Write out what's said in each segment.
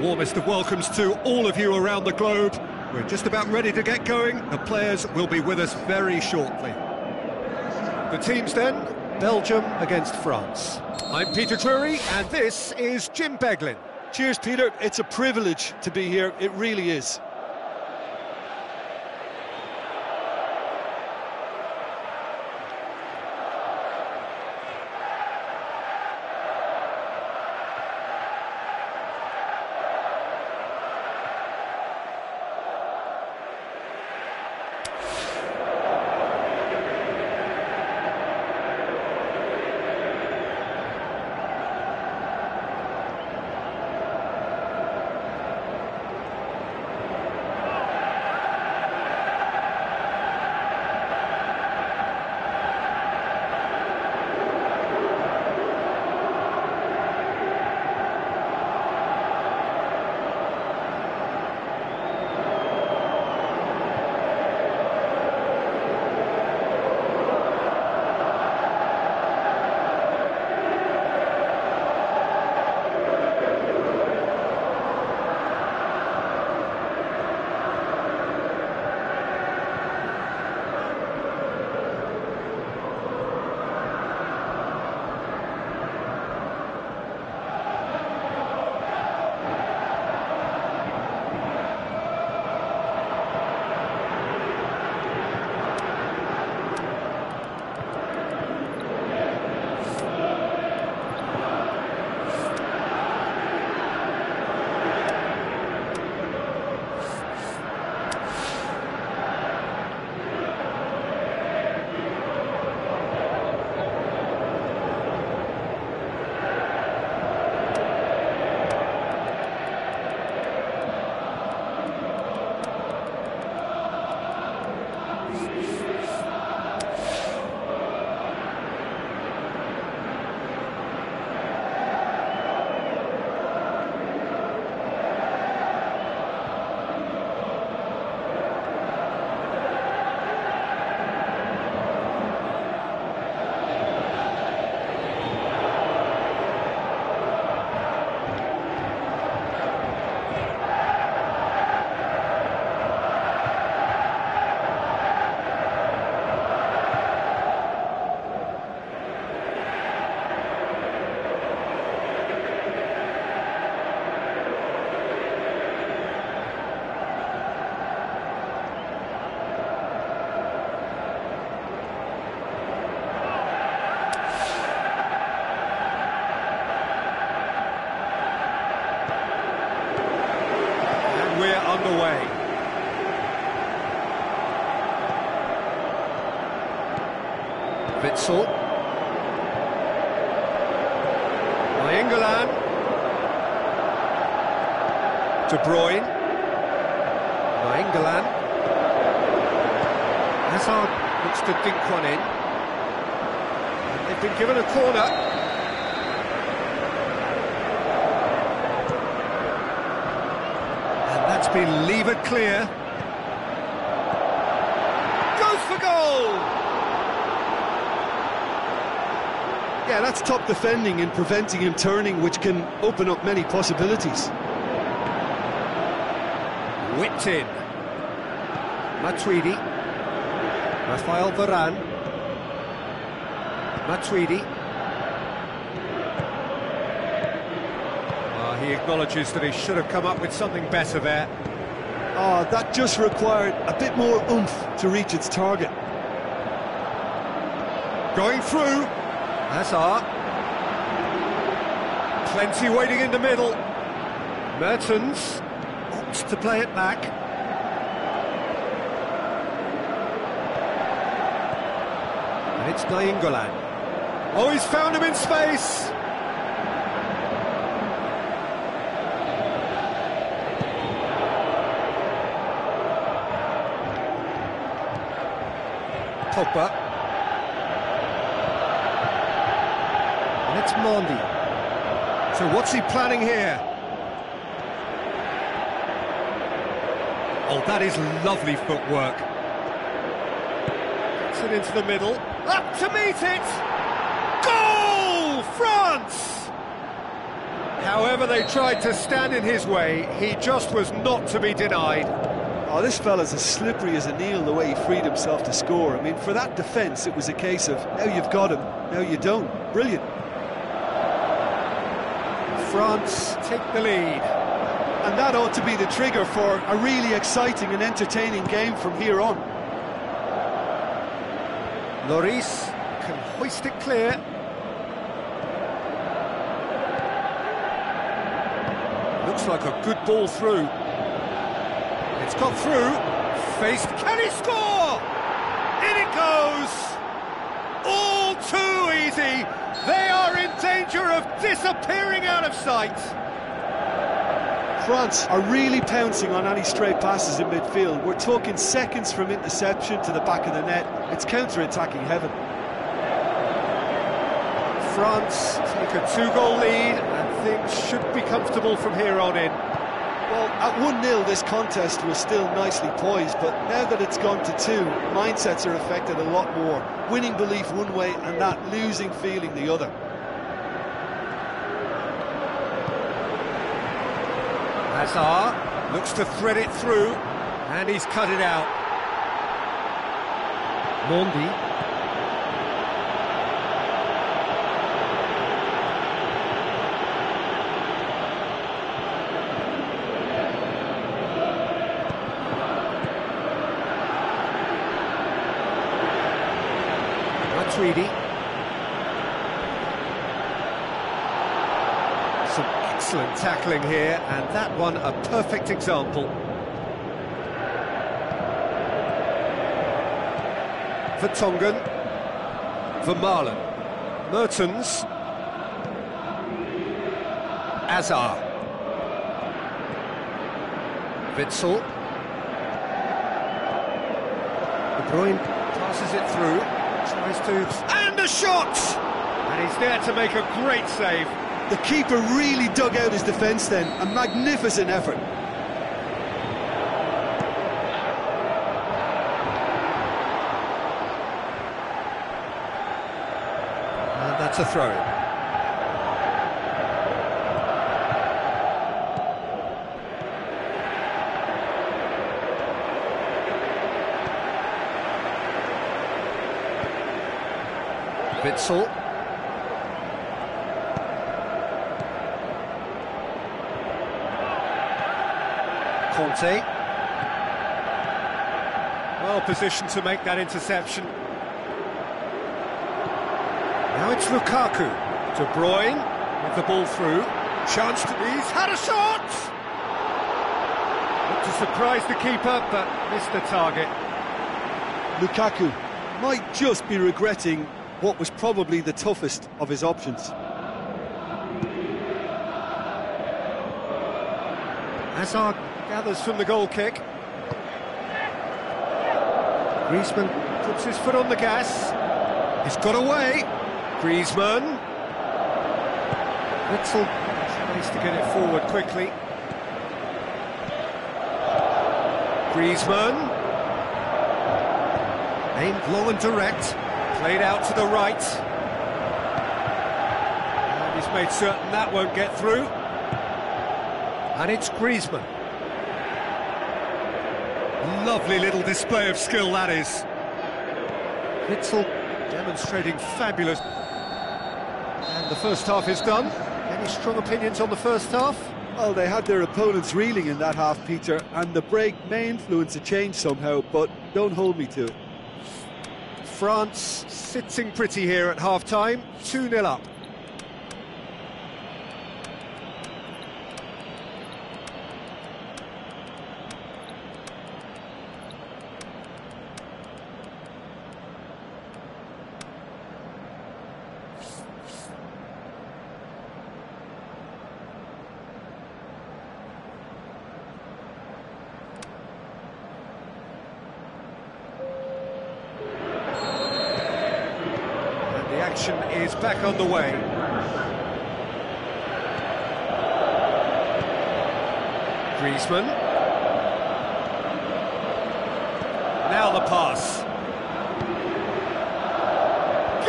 Warmest of welcomes to all of you around the globe. We're just about ready to get going. The players will be with us very shortly. The teams then, Belgium against France. I'm Peter Drury, and this is Jim Beglin. Cheers, Peter. It's a privilege to be here. It really is. We're underway. Witsel. Nainggolan. De Bruyne. Nainggolan. Hazard looks to dink one in. And they've been given a corner. That's been levered clear. Goes for goal! Yeah, that's top defending and preventing him turning, which can open up many possibilities. Whipped in. Matuidi. Rafael Varane. Matuidi. He acknowledges that he should have come up with something better there. Oh, that just required a bit more oomph to reach its target. Going through. Hazard. Plenty waiting in the middle. Mertens opts to play it back. And it's Nainggolan. Oh, he's found him in space. Pogba. And it's Mondi. So what's he planning here? Oh, that is lovely footwork. Gets it into the middle. Up to meet it! Goal! France! However they tried to stand in his way, he just was not to be denied. Oh, this fella's as slippery as an eel the way he freed himself to score. I mean, for that defence, it was a case of, now you've got him, now you don't. Brilliant. France take the lead. And that ought to be the trigger for a really exciting and entertaining game from here on. Lloris can hoist it clear. Looks like a good ball through. It's got through. Faced. Can he score? In it goes. All too easy. They are in danger of disappearing out of sight. France are really pouncing on any stray passes in midfield. We're talking seconds from interception to the back of the net. It's counter-attacking heaven. France take a 2-goal lead and things should be comfortable from here on in. Well, at 1-0 this contest was still nicely poised, but now that it's gone to 2, mindsets are affected a lot more. Winning belief one way and that losing feeling the other. Hazard looks to thread it through, and he's cut it out. Mondi. Matuidi. Some excellent tackling here, and that one a perfect example. Vertonghen. Vermaelen. Mertens. Hazard. Witsel. De Bruyne passes it through. Tries to... And a shot! And he's there to make a great save. The keeper really dug out his defence then. A magnificent effort. And that's a throw. Witsel. Conte. Well positioned to make that interception. Now it's Lukaku. De Bruyne with the ball through. Chance to... He's had a shot! Looked to surprise the keeper, but missed the target. Lukaku might just be regretting what was probably the toughest of his options. Hazard gathers from the goal kick. Griezmann puts his foot on the gas. He's got away. Griezmann. Witsel tries to get it forward quickly. Griezmann. Aimed low and direct. Played out to the right. And he's made certain that won't get through. And it's Griezmann. Lovely little display of skill, that is. Witsel demonstrating fabulous. And the first half is done. Any strong opinions on the first half? Well, they had their opponents reeling in that half, Peter, and the break may influence a change somehow, but don't hold me to it. France sitting pretty here at half-time, 2-0 up. Action is back on the way. Griezmann. Now the pass.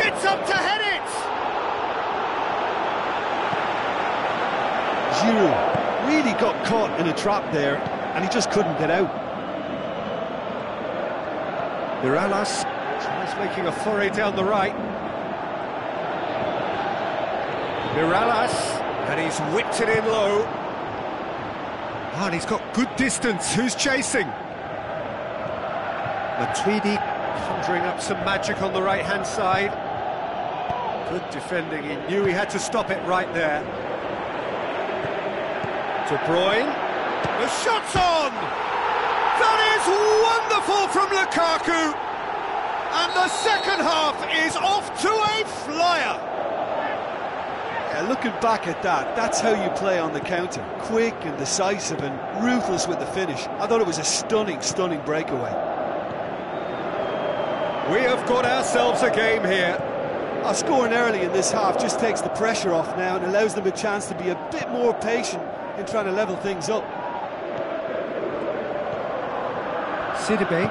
Gets up to head Giroud really got caught in a trap there, and he just couldn't get out. Miralas tries making a foray down the right. Miralas, and he's whipped it in low. Oh, and he's got good distance. Who's chasing? Matuidi conjuring up some magic on the right-hand side. Good defending. He knew he had to stop it right there. De Bruyne. The shot's on! That is wonderful from Lukaku! And the second half is off to a flyer! Yeah, looking back at that, that's how you play on the counter. Quick and decisive and ruthless with the finish. I thought it was a stunning, stunning breakaway. We have got ourselves a game here. Scoring early in this half just takes the pressure off now and allows them a chance to be a bit more patient in trying to level things up. Sidibe.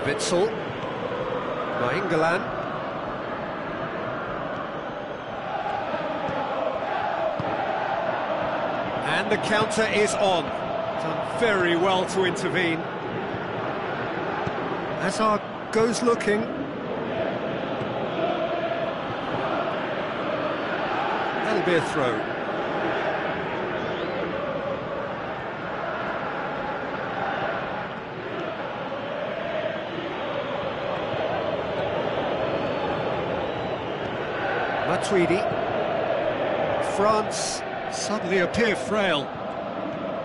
Witsel. Nainggolan. And the counter is on. Done very well to intervene. Hazard goes looking. That'll be a throw. Matuidi. France suddenly appear frail.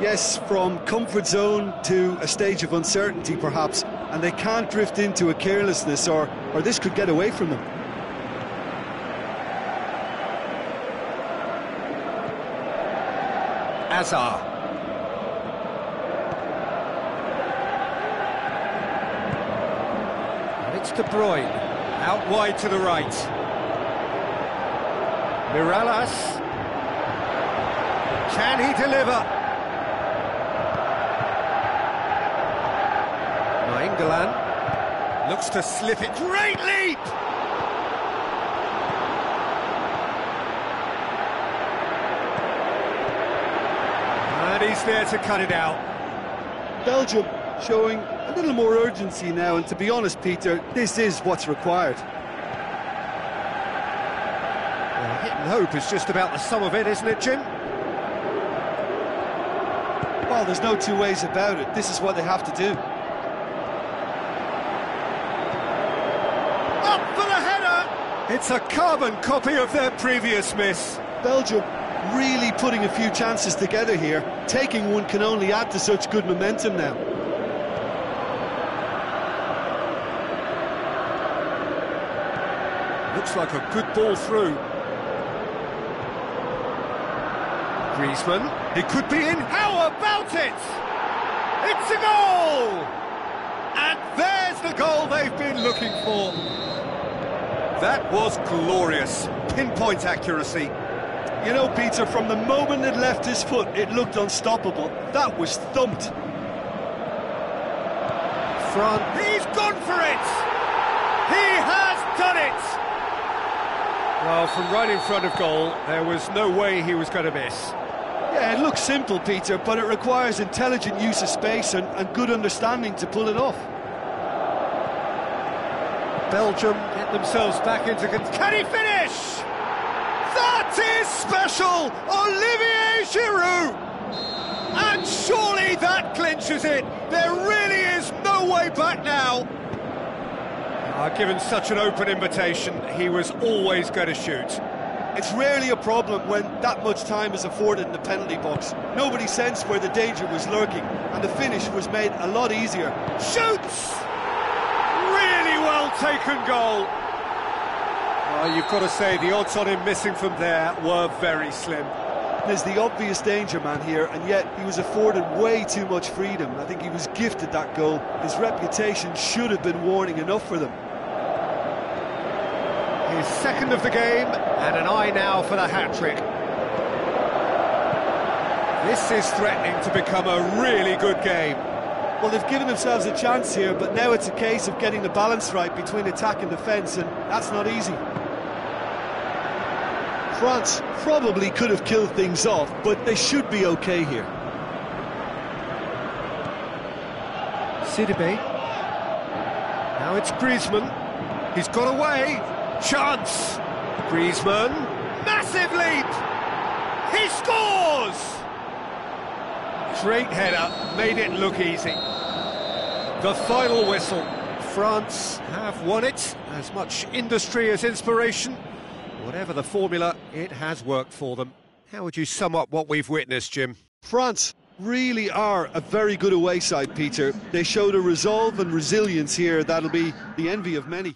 Yes, from comfort zone to a stage of uncertainty perhaps, and they can't drift into a carelessness or this could get away from them. Hazard. And it's De Bruyne, out wide to the right. Miralas. Can he deliver? Nainggolan looks to slip it. Great leap! And he's there to cut it out. Belgium showing a little more urgency now, and to be honest, Peter, this is what's required. Well, hit and hope is just about the sum of it, isn't it, Jim? Well, there's no two ways about it. This is what they have to do. Up for the header! It's a carbon copy of their previous miss. Belgium really putting a few chances together here. Taking one can only add to such good momentum now. Looks like a good ball through. Griezmann, he could be in. How about it? It's a goal! And there's the goal they've been looking for. That was glorious. Pinpoint accuracy. You know, Peter, from the moment it left his foot, it looked unstoppable. That was thumped. Front. He's gone for it! He has done it! Well, from right in front of goal, there was no way he was going to miss. Yeah, it looks simple, Peter, but it requires intelligent use of space and good understanding to pull it off. Belgium get themselves back into... Can he finish? That is special! Olivier Giroud! And surely that clinches it. There really is no way back now. Given such an open invitation, he was always going to shoot. It's rarely a problem when that much time is afforded in the penalty box. Nobody sensed where the danger was lurking, and the finish was made a lot easier. Shoots! Really well taken goal. Well, you've got to say the odds on him missing from there were very slim. There's the obvious danger man here, and yet he was afforded way too much freedom. I think he was gifted that goal. His reputation should have been warning enough for them. His second of the game, and an eye now for the hat-trick. This is threatening to become a really good game. Well, they've given themselves a chance here, but now it's a case of getting the balance right between attack and defence, and that's not easy. France probably could have killed things off, but they should be okay here. Sidibe. Now it's Griezmann. He's got away. Chance. Griezmann. Massive leap. He scores! Great header. Made it look easy. The final whistle. France have won it. As much industry as inspiration. Whatever the formula, it has worked for them. How would you sum up what we've witnessed, Jim? France really are a very good away side, Peter. They showed a resolve and resilience here that'll be the envy of many.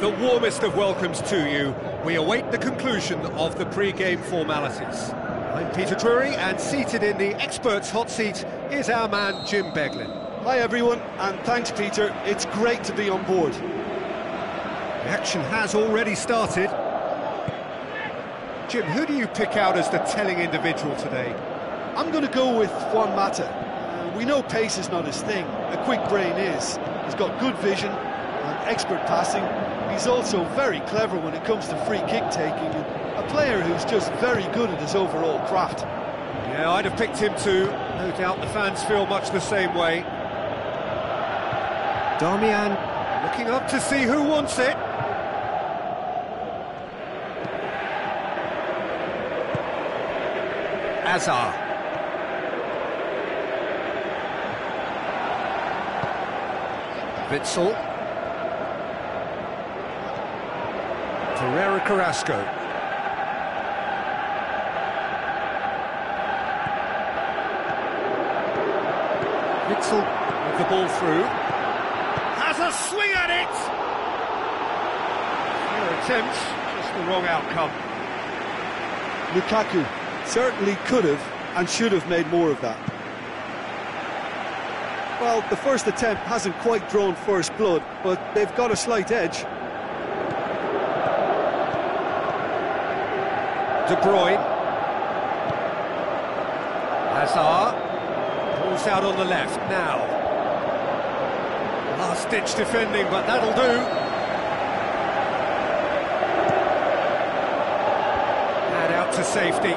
The warmest of welcomes to you. We await the conclusion of the pre-game formalities. I'm Peter Drury, and seated in the experts' hot seat is our man Jim Beglin. Hi everyone, and thanks Peter, it's great to be on board. The action has already started. Jim, who do you pick out as the telling individual today? I'm going to go with Juan Mata. We know pace is not his thing, a quick brain is. He's got good vision and expert passing. He's also very clever when it comes to free kick taking, and a player who's just very good at his overall craft. Yeah, I'd have picked him too. No doubt the fans feel much the same way. Darmian looking up to see who wants it. Azar. Witzel. Herrera Carrasco. Witzel with the ball through. Has a swing at it! Fair attempt, just the wrong outcome. Lukaku certainly could have and should have made more of that. Well, the first attempt hasn't quite drawn first blood, but they've got a slight edge. De Bruyne. Hazard. Ball's out on the left now. Last-ditch defending, but that'll do. And out to safety.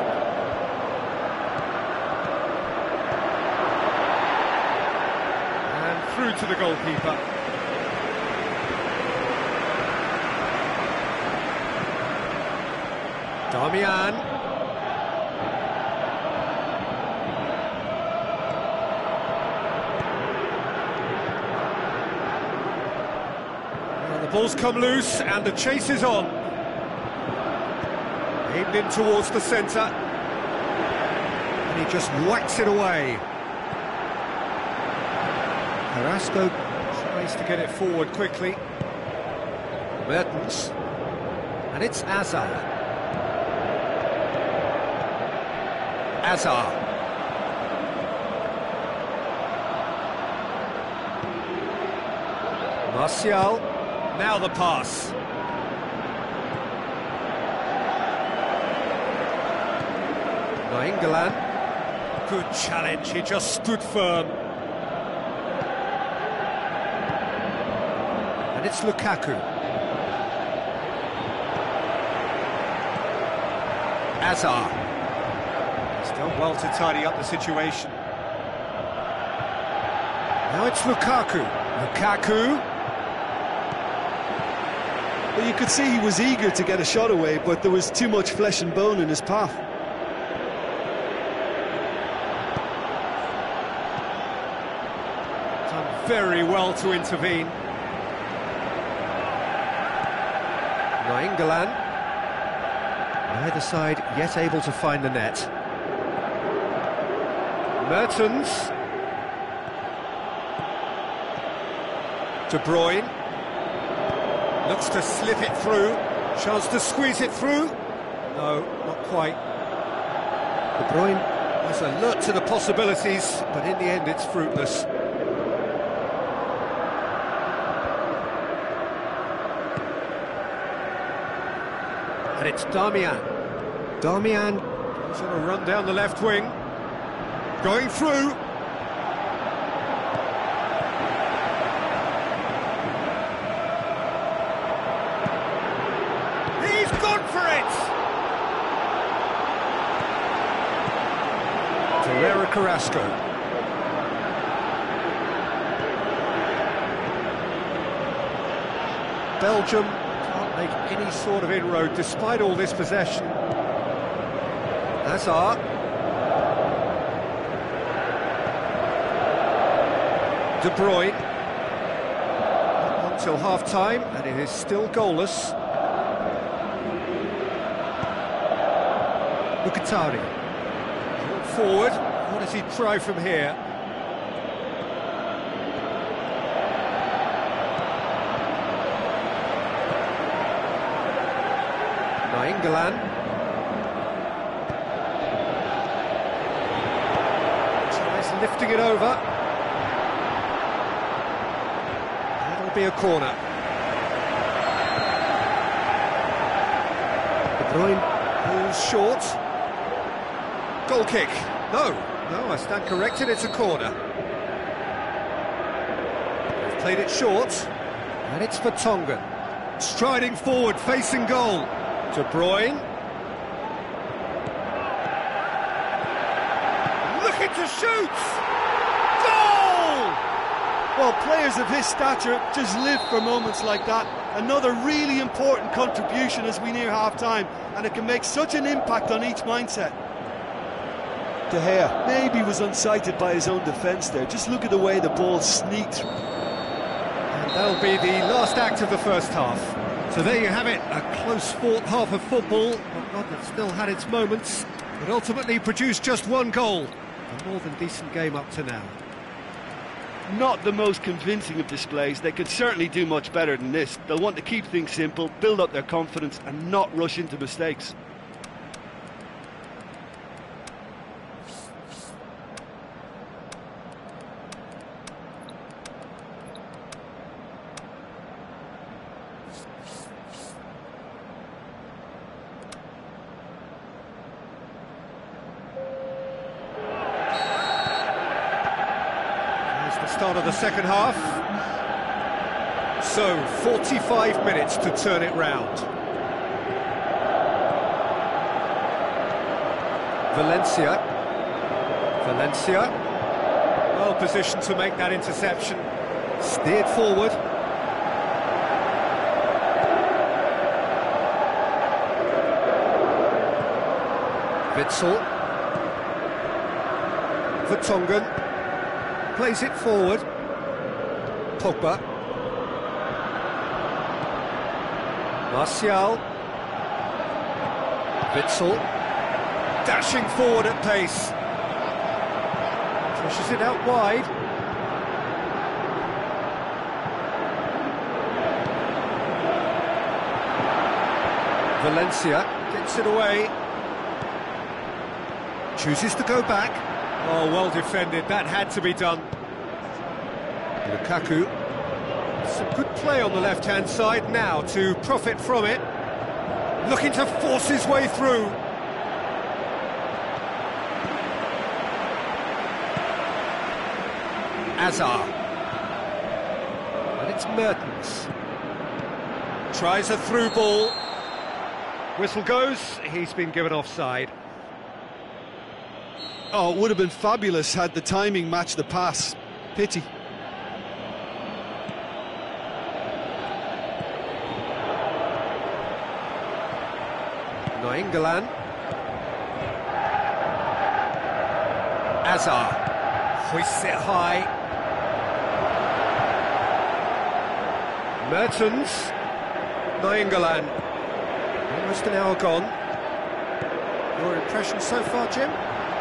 And through to the goalkeeper. Darmian. Well, the ball's come loose and the chase is on. Aimed in towards the centre. And he just whacks it away. Carrasco tries to get it forward quickly. Well, France. And it's Azar. Azar. Martial. Now the pass. Nainggolan. Good challenge, he just stood firm. And it's Lukaku. Azar. He's done well to tidy up the situation. Now it's Lukaku. Lukaku. Well, you could see he was eager to get a shot away, but there was too much flesh and bone in his path. Done very well to intervene. Nainggolan. Neither side yet able to find the net. Mertens. De Bruyne. Looks to slip it through. Chance to squeeze it through. No, not quite. De Bruyne was alert to the possibilities, but in the end it's fruitless. And it's Darmian. Darmian is on a run down the left wing. Going through. He's gone for it! Torreira Carrasco. Belgium can't make any sort of inroad despite all this possession. Hazard. De Bruyne. Until half-time, and it is still goalless. Mkhitaryan. Forward. What does he try from here? Nainggolan. Tries lifting it over. That'll be a corner. De Bruyne pulls short. Goal kick. No, I stand corrected, it's a corner. They've played it short, and it's for Tongan. Striding forward, facing goal. De Bruyne. Looking to shoot! Goal! Well, players of his stature just live for moments like that. Another really important contribution as we near half-time, and it can make such an impact on each mindset. De Gea maybe was unsighted by his own defence there. Just look at the way the ball sneaked. And that'll be the last act of the first half. So there you have it, a close-fought half of football, but one that still had its moments, but ultimately produced just one goal. A more than decent game up to now. Not the most convincing of displays. They could certainly do much better than this. They'll want to keep things simple, build up their confidence and not rush into mistakes. Start of the second half. So, 45 minutes to turn it round. Valencia. Well positioned to make that interception. Steered forward. Witsel. Vertonghen. Plays it forward. Pogba. Martial. Witsel. Dashing forward at pace. Pushes it out wide. Valencia gets it away. Chooses to go back. Oh, well defended. That had to be done. Lukaku. Some good play on the left-hand side now to profit from it. Looking to force his way through. Azar. And it's Mertens. Tries a through ball. Whistle goes, he's been given offside. Oh, it would have been fabulous had the timing matched the pass. Pity. Nainggolan. Azar. Hoists it high. Mertens. Nainggolan. Almost an hour gone. Your impression so far, Jim?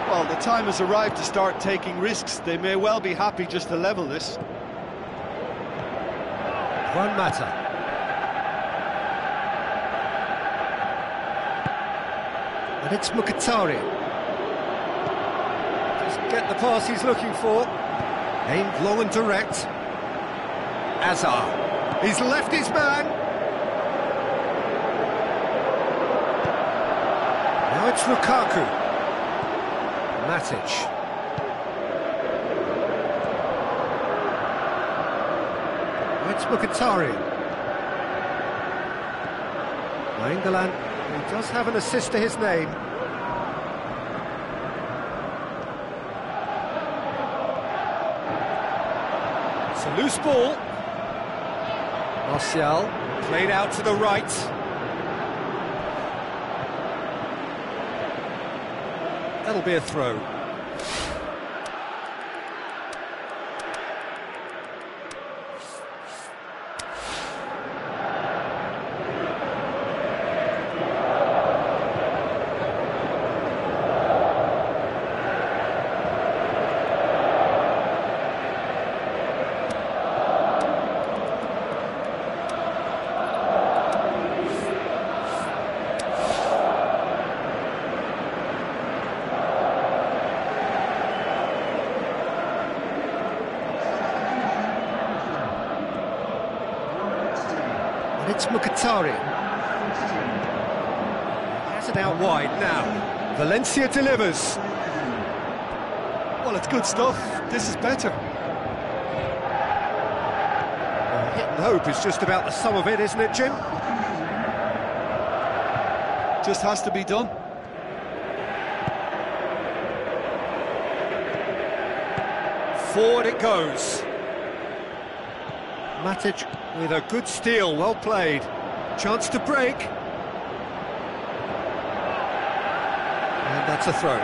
Well, the time has arrived to start taking risks. They may well be happy just to level this. Juan Mata. And it's Mkhitaryan. Doesn't get the pass he's looking for. Aimed long and direct. Azar. He's left his man. Now it's Lukaku. Matic. Now it's Mkhitaryan. Nainggolan, he does have an assist to his name. It's a loose ball. Martial, played out to the right. That'll be a throw. It's Mkhitaryan. Has it out wide now. Valencia delivers. Well, it's good stuff. This is better. Hit and hope is just about the sum of it, isn't it, Jim? Just has to be done. Forward it goes. Matic with a good steal, well played. Chance to break. And that's a throw.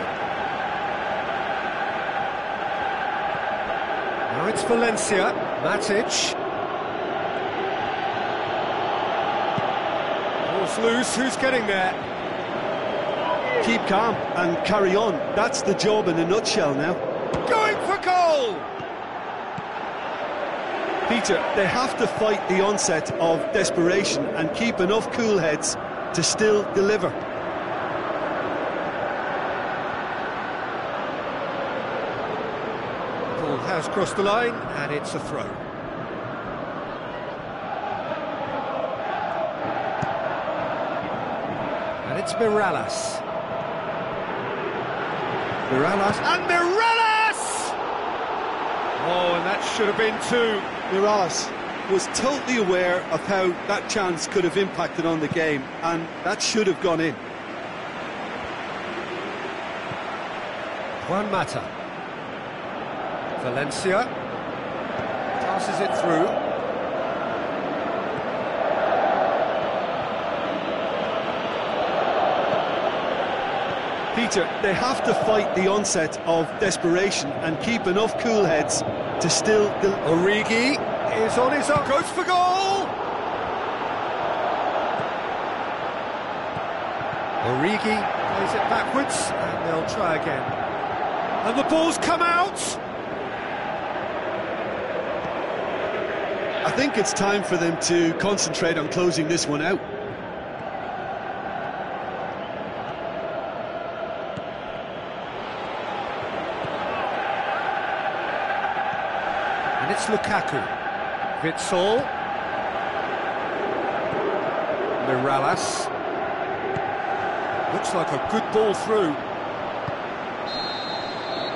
Now it's Valencia. Matic. Ball's loose, who's getting there? Keep calm and carry on. That's the job in a nutshell now. Going for goal! Peter, they have to fight the onset of desperation and keep enough cool heads to still deliver. Ball has crossed the line and it's a throw. And it's Mirallas. Mirallas and Mirallas! Oh, and that should have been two. Mirallas was totally aware of how that chance could have impacted on the game, and that should have gone in. Juan Mata. Valencia. Passes it through. Peter, they have to fight the onset of desperation and keep enough cool heads to still... Origi is on his own, goes for goal! Origi plays it backwards, and they'll try again. And the ball's come out! I think it's time for them to concentrate on closing this one out. And it's Lukaku. Witsel. Mirallas. Looks like a good ball through.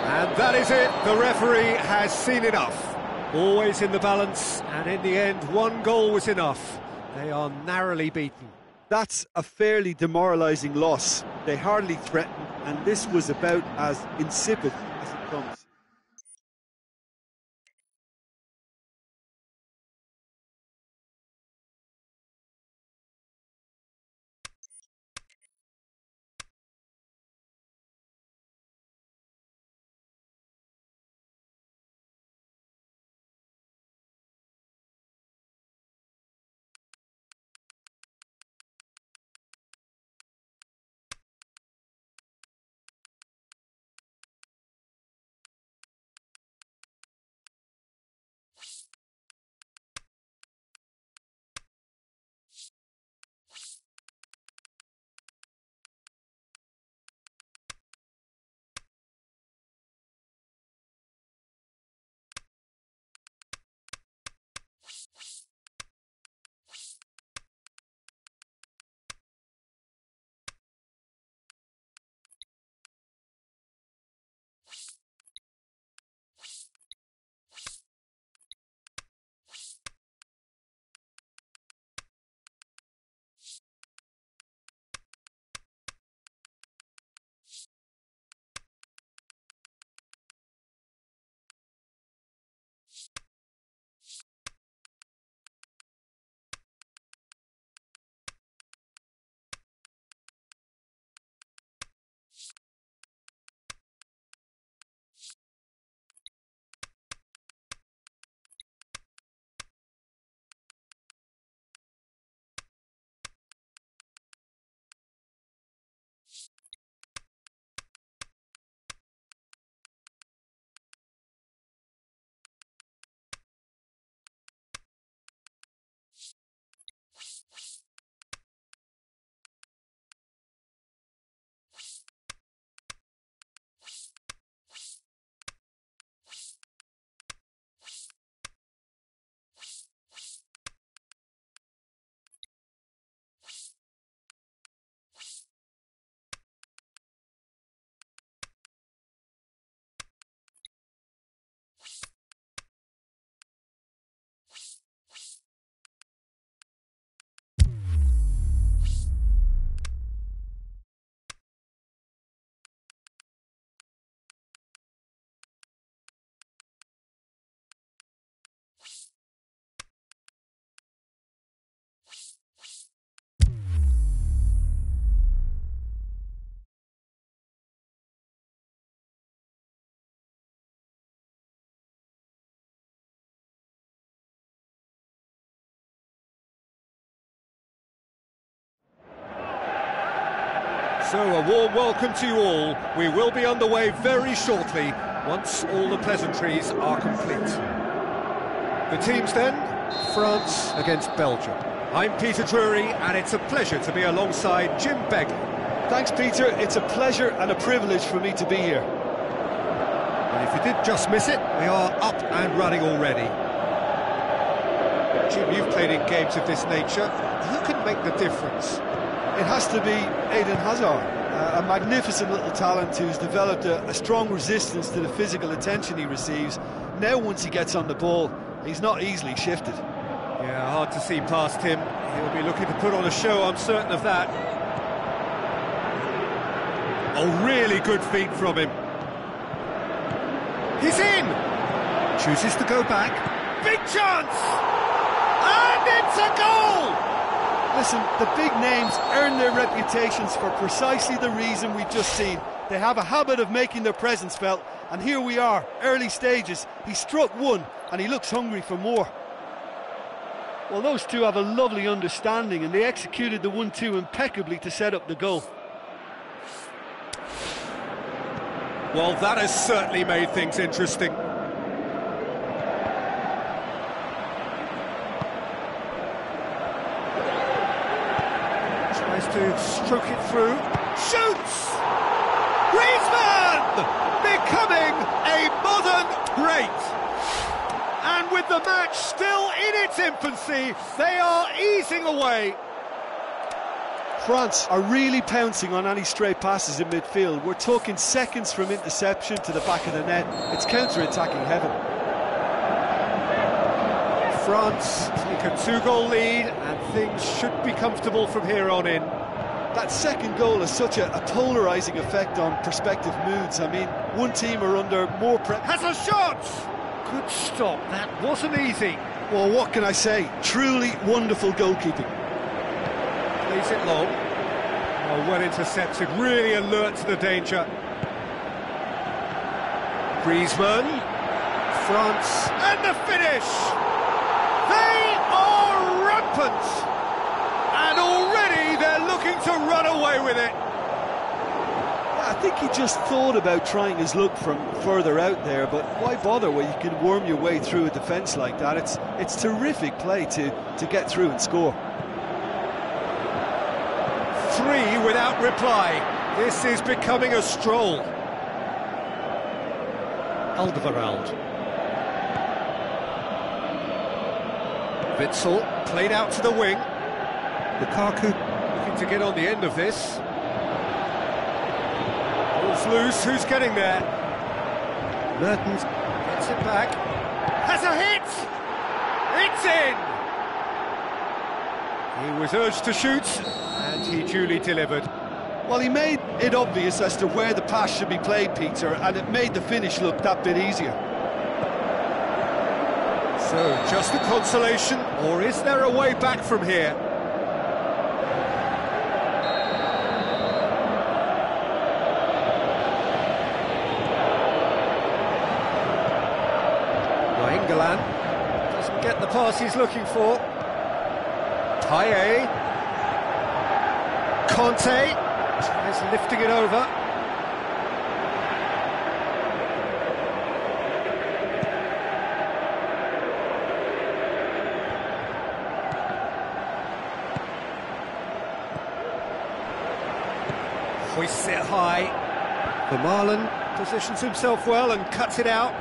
And that is it. The referee has seen enough. Always in the balance, and in the end, one goal was enough. They are narrowly beaten. That's a fairly demoralising loss. They hardly threatened, and this was about as insipid as it comes. So a warm welcome to you all. We will be underway very shortly, once all the pleasantries are complete. The teams then, France against Belgium. I'm Peter Drury, and it's a pleasure to be alongside Jim Begley. Thanks, Peter. It's a pleasure and a privilege for me to be here. And if you did just miss it, we are up and running already. Jim, you've played in games of this nature. Who can make the difference? It has to be Eden Hazard, a magnificent little talent who's developed a strong resistance to the physical attention he receives. Now, once he gets on the ball, he's not easily shifted. Yeah, hard to see past him. He'll be looking to put on a show, I'm certain of that. Oh, really good feet from him. He's in! Chooses to go back. Big chance! And it's a goal! Listen, the big names earn their reputations for precisely the reason we've just seen. They have a habit of making their presence felt, and here we are, early stages. He struck one, and he looks hungry for more. Well, those two have a lovely understanding, and they executed the 1-2 impeccably to set up the goal. Well, that has certainly made things interesting. Tries to stroke it through. Shoots! Griezmann! Becoming a modern great. And with the match still in its infancy, they are easing away. France are really pouncing on any stray passes in midfield. We're talking seconds from interception to the back of the net. It's counter-attacking heaven. France take a 2-goal lead and things should be comfortable from here on in. That second goal has such a polarising effect on prospective moods. I mean, one team are under more pressure. Has a shot! Good stop, that wasn't easy. Well, what can I say? Truly wonderful goalkeeping. Plays it long. Oh, well intercepted, really alert to the danger. Griezmann. France. And the finish! They are rampant! And already they're looking to run away with it. I think he just thought about trying his luck from further out there, but why bother when you can worm your way through a defence like that? It's terrific play to get through and score. 3 without reply. This is becoming a stroll. Alderweireld. Witsel played out to the wing. Lukaku looking to get on the end of this. Ball's loose, who's getting there? Mertens gets it back. Has a hit! It's in! He was urged to shoot, and he duly delivered. Well, he made it obvious as to where the pass should be played, Peter, and it made the finish look that bit easier. So, just a consolation, or is there a way back from here? England doesn't get the pass he's looking for. Payet. Conte tries lifting it over. Hoists it high. Vermaelen positions himself well and cuts it out.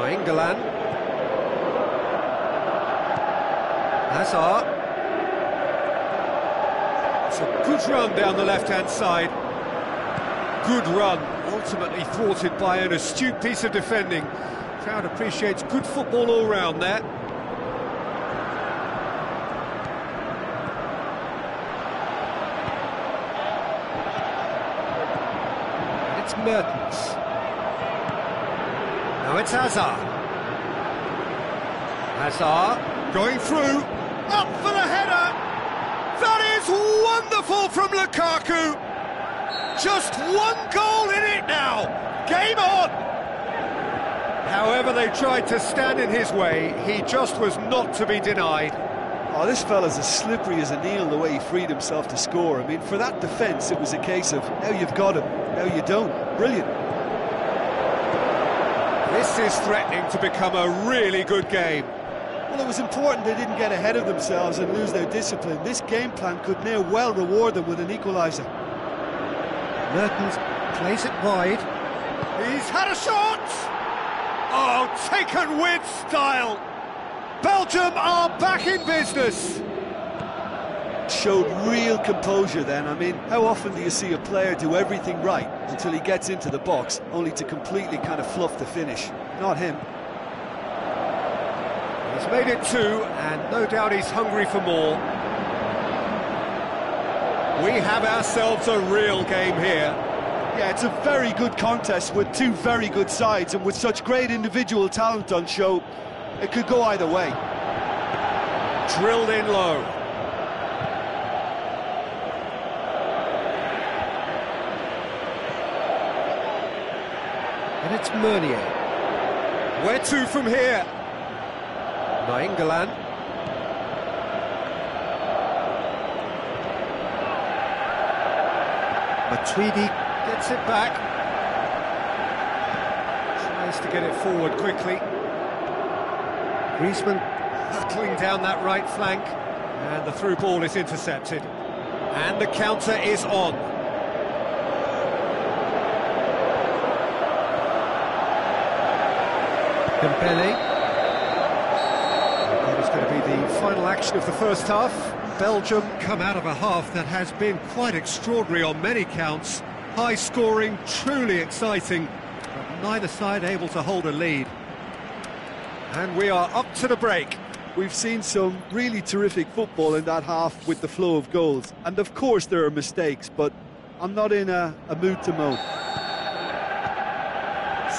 England. Hazard. It's a good run down the left-hand side. Good run, ultimately thwarted by an astute piece of defending. Crowd appreciates good football all round there. And it's Mertens. Now it's Hazard. Hazard going through, up for the header. That is wonderful from Lukaku. Just one goal in it now. Game on. However they tried to stand in his way, he just was not to be denied. Oh, this fella's as slippery as a needle the way he freed himself to score. I mean, for that defence, it was a case of now you've got him, now you don't. Brilliant. This is threatening to become a really good game. Well, it was important they didn't get ahead of themselves and lose their discipline. This game plan could now well reward them with an equaliser. Mertens plays it wide. He's had a shot! Oh, taken with style! Belgium are back in business! Showed real composure then. I mean, how often do you see a player do everything right until he gets into the box, only to completely kind of fluff the finish? Not him. He's made it 2, and no doubt he's hungry for more. We have ourselves a real game here. Yeah, it's a very good contest with two very good sides, and with such great individual talent on show, it could go either way. Drilled in low. And it's Meunier. Where to from here? Nainggolan. Matuidi gets it back. Tries to get it forward quickly. Griezmann hurtling down that right flank, and the through ball is intercepted. And the counter is on. Dembele. That is going to be the final action of the first half. Belgium come out of a half that has been quite extraordinary on many counts. High scoring, truly exciting, but neither side able to hold a lead. And we are up to the break. We've seen some really terrific football in that half with the flow of goals. And of course there are mistakes, but I'm not in a mood to moan.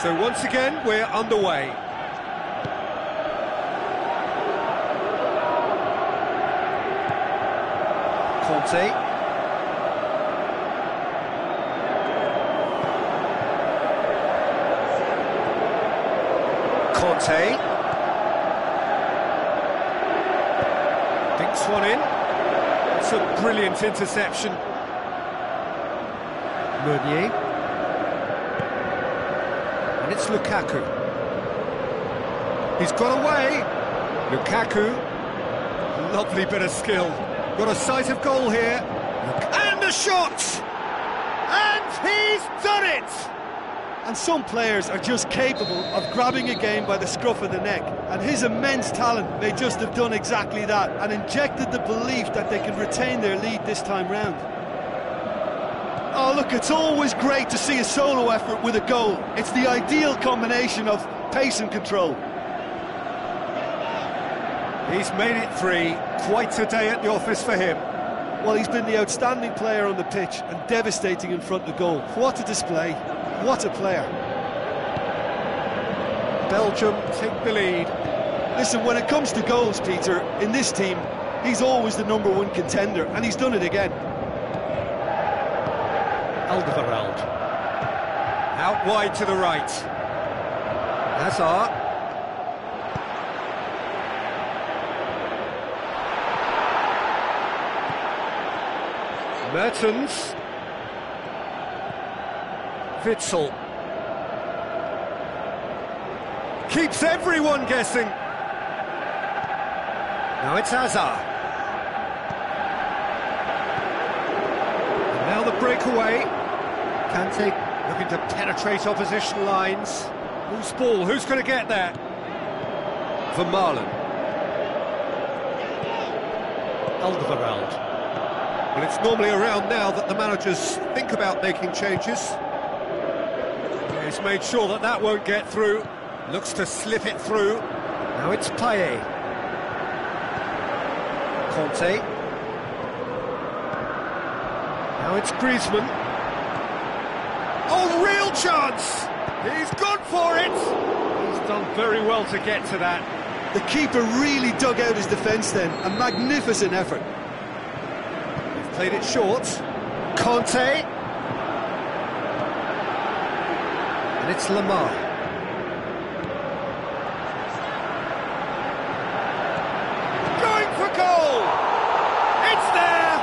So once again, we're underway. Conte. Conte. Dinks one in. It's a brilliant interception. Meunier. And it's Lukaku. He's got away. Lukaku. Lovely bit of skill. Got a sight of goal here. And a shot! And he's done it! And some players are just capable of grabbing a game by the scruff of the neck. And his immense talent may just have done exactly that and injected the belief that they can retain their lead this time round. Oh, look, it's always great to see a solo effort with a goal. It's the ideal combination of pace and control. He's made it 3. Quite a day at the office for him. Well, he's been the outstanding player on the pitch and devastating in front of goal. What a display. What a player. Belgium take the lead. Listen, when it comes to goals, Peter, in this team, he's always the #1 contender, and he's done it again. Alderweireld. Out wide to the right. Hazard. Mertens. Witsel. Keeps everyone guessing. Now it's Hazard. And now the breakaway. Kante looking to penetrate opposition lines. Whose ball? Who's going to get there? Vermaelen. Alderweireld. Well, it's normally around now that the managers think about making changes. He's made sure that that won't get through. Looks to slip it through. Now it's Payet. Conte. Now it's Griezmann. Oh, real chance! He's gone for it! He's done very well to get to that. The keeper really dug out his defence then. A magnificent effort. They've played it short. Conte. And it's Lamar. Going for goal! It's there!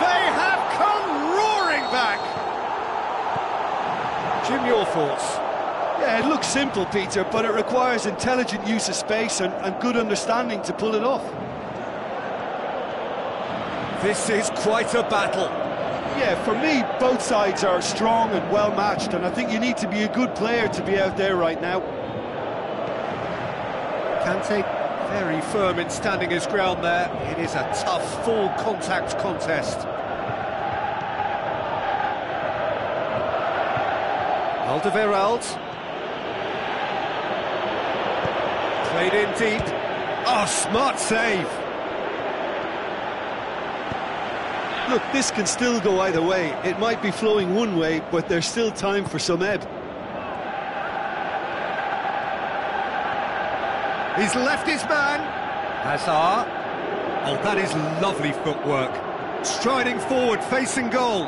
They have come roaring back! Jim, your thoughts? Yeah, it looks simple, Peter, but it requires intelligent use of space and good understanding to pull it off. This is quite a battle. Yeah, for me, both sides are strong and well-matched, and I think you need to be a good player to be out there right now. Kante very firm in standing his ground there. It is a tough, full-contact contest. Alderweireld. Played in deep. Oh, smart save. Look, this can still go either way. It might be flowing one way, but there's still time for some ebb. He's left his man. Hazard. Oh, that is lovely footwork. Striding forward, facing goal.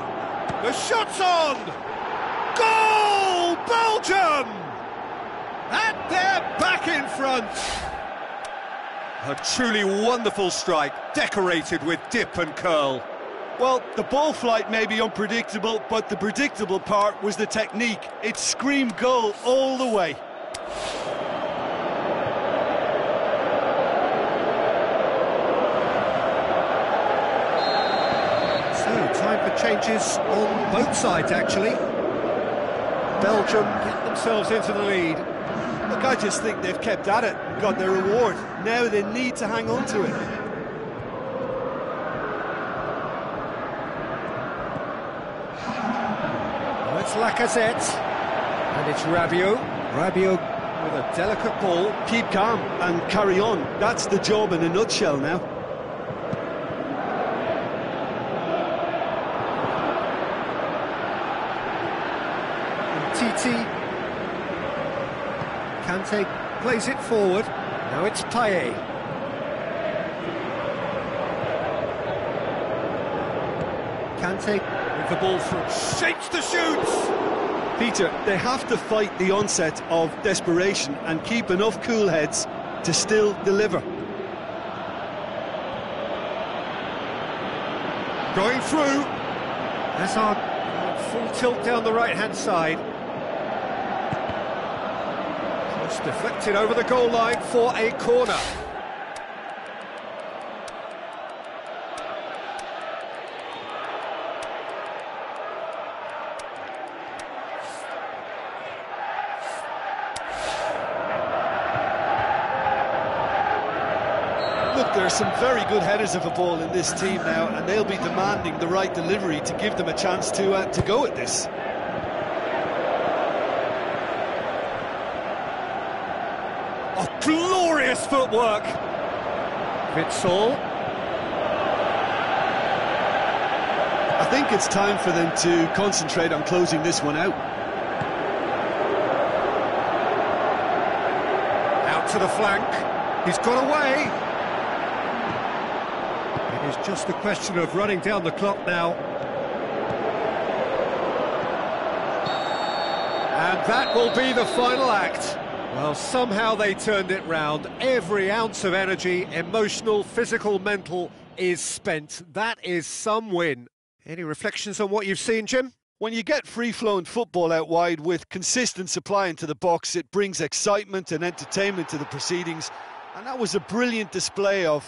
The shot's on! Goal! Belgium! And they're back in front. A truly wonderful strike, decorated with dip and curl. Well, the ball flight may be unpredictable, but the predictable part was the technique. It screamed goal all the way. changes on both sides, actually. Belgium get themselves into the lead. Look, I just think they've kept at it, got their reward. Now they need to hang on to it. Well, it's Lacazette, and it's Rabiot. Rabiot with a delicate ball. Keep calm and carry on. That's the job in a nutshell now. Titi. Kante plays it forward. Now it's Payet. Kante with the ball through. Shapes the shoots! Peter, they have to fight the onset of desperation and keep enough cool heads to still deliver. Going through. Hazard full tilt down the right-hand side. Just deflected over the goal line for a corner. Look, there are some very good headers of a ball in this team now, and they'll be demanding the right delivery to give them a chance to go at this. Oh, glorious footwork! Witsel. I think it's time for them to concentrate on closing this one out. Out to the flank. He's got away. It is just a question of running down the clock now. And that will be the final act. Well, somehow they turned it round. Every ounce of energy, emotional, physical, mental, is spent. That is some win. Any reflections on what you've seen, Jim? When you get free-flowing football out wide with consistent supply into the box, it brings excitement and entertainment to the proceedings. And that was a brilliant display of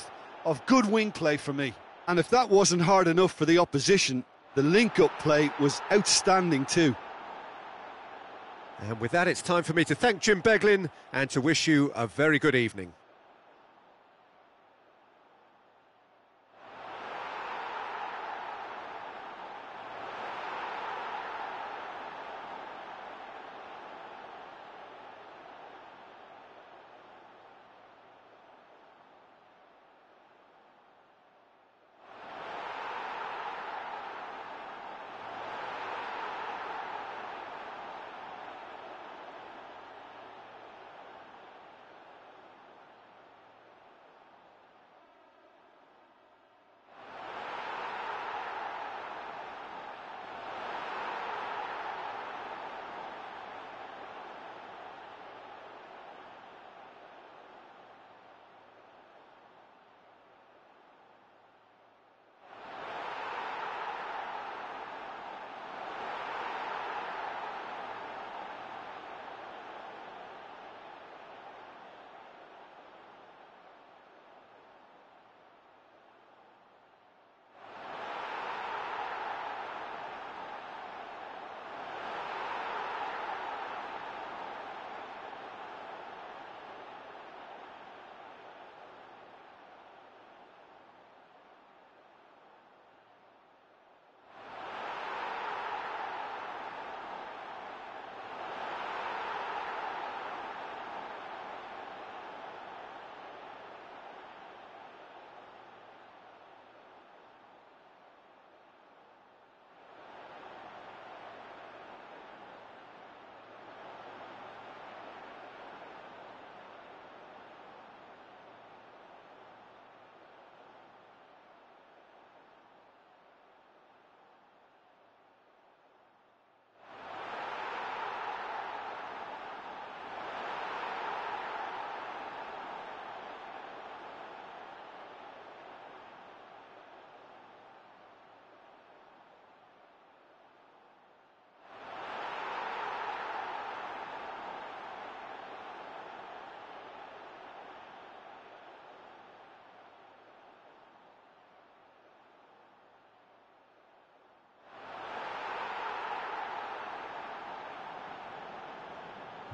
good wing play for me. And if that wasn't hard enough for the opposition, the link-up play was outstanding too. And with that, it's time for me to thank Jim Beglin and to wish you a very good evening.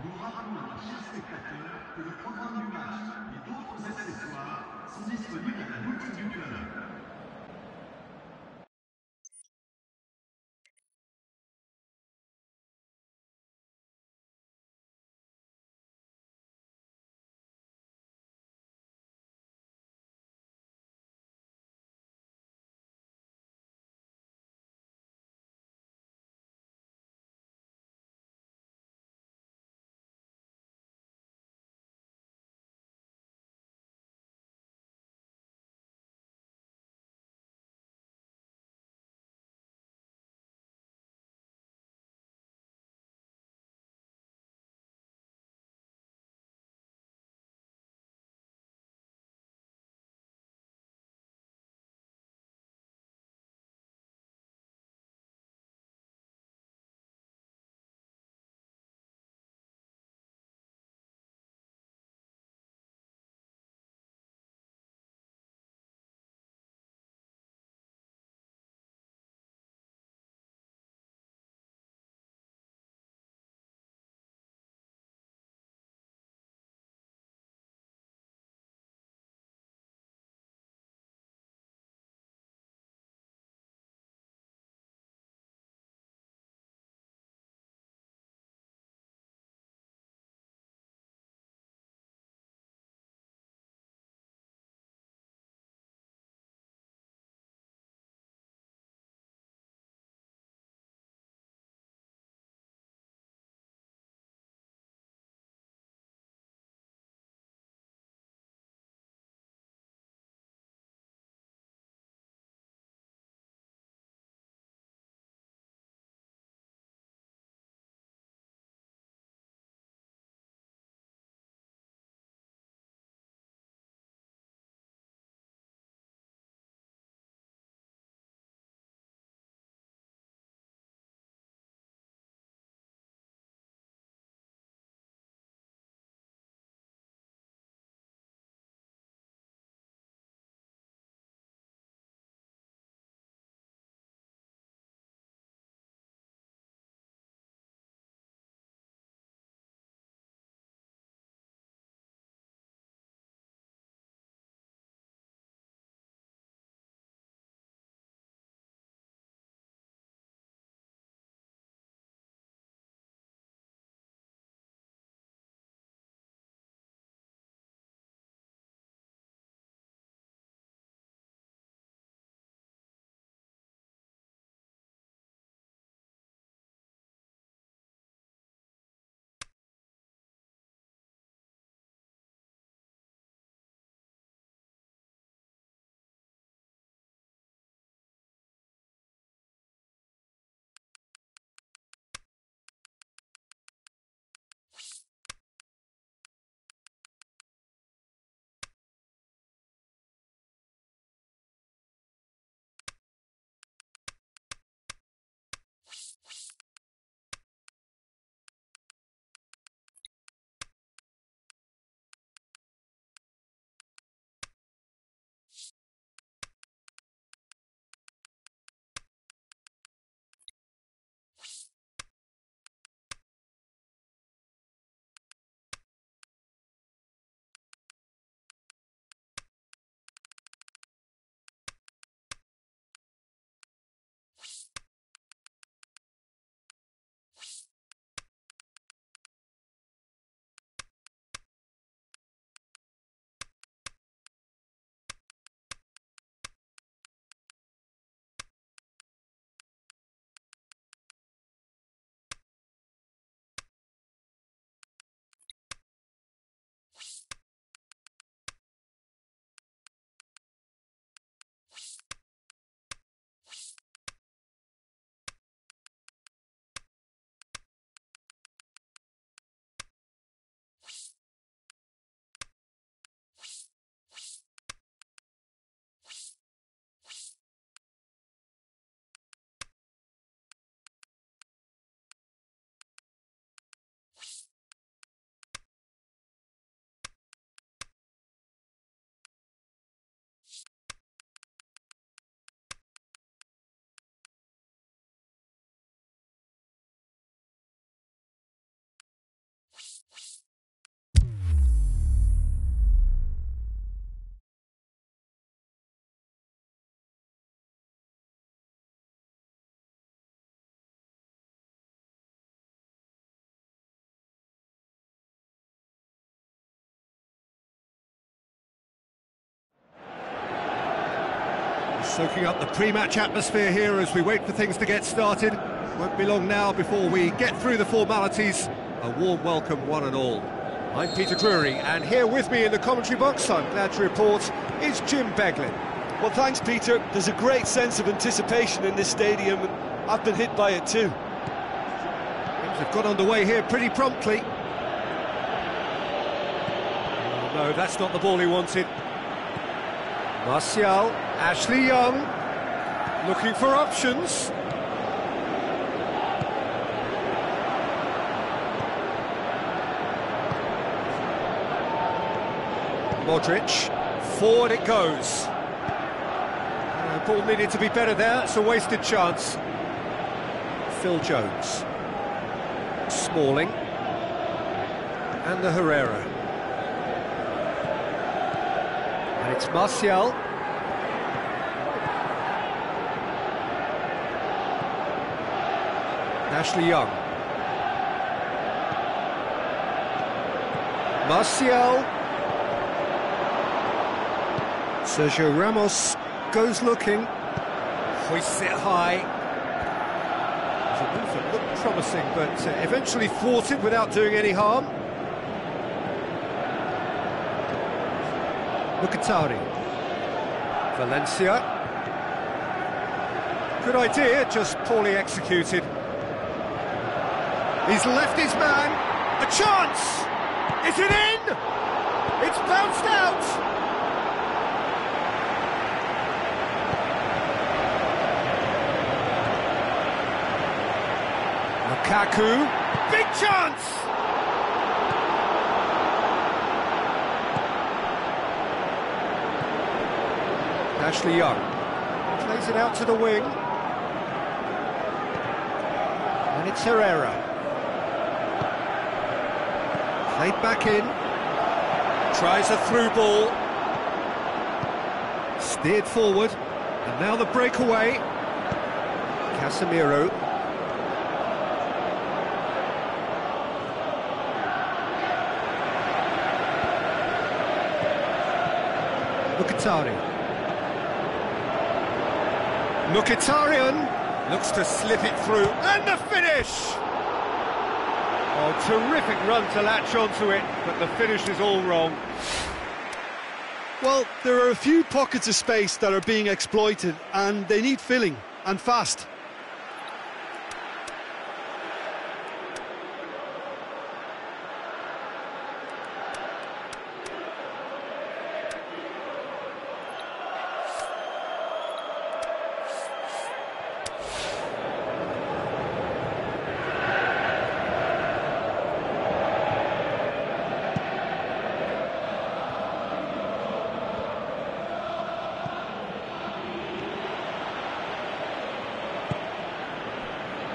Nous rappelons à chers spectateurs que le programme du match et d'autres accessoires sont disponibles à la boutique du club. Soaking up the pre-match atmosphere here as we wait for things to get started. Won't be long now before we get through the formalities. A warm welcome, one and all. I'm Peter Drury, and here with me in the commentary box, I'm glad to report, is Jim Beglin. Well, thanks, Peter. There's a great sense of anticipation in this stadium, and I've been hit by it too. Things have got underway here pretty promptly. Oh, no, that's not the ball he wanted. Martial, Ashley Young, looking for options. Modric, forward it goes. Ball needed to be better there, it's a wasted chance. Phil Jones. Smalling. And the Herrera. And it's Martial. Ashley Young. Martial. Sergio Ramos goes looking. Hoists it high. The movement looked promising, but eventually thwarted without doing any harm. Mkhitaryan. Valencia. Good idea, just poorly executed. He's left his man. A chance! Is it in? It's bounced out! Lukaku, big chance! Ashley Young plays it out to the wing. And it's Herrera. Played back in. Tries a through ball. Steered forward. And now the breakaway. Casemiro. Mkhitaryan looks to slip it through, and the finish! Oh, terrific run to latch onto it, but the finish is all wrong. Well, there are a few pockets of space that are being exploited, and they need filling, and fast.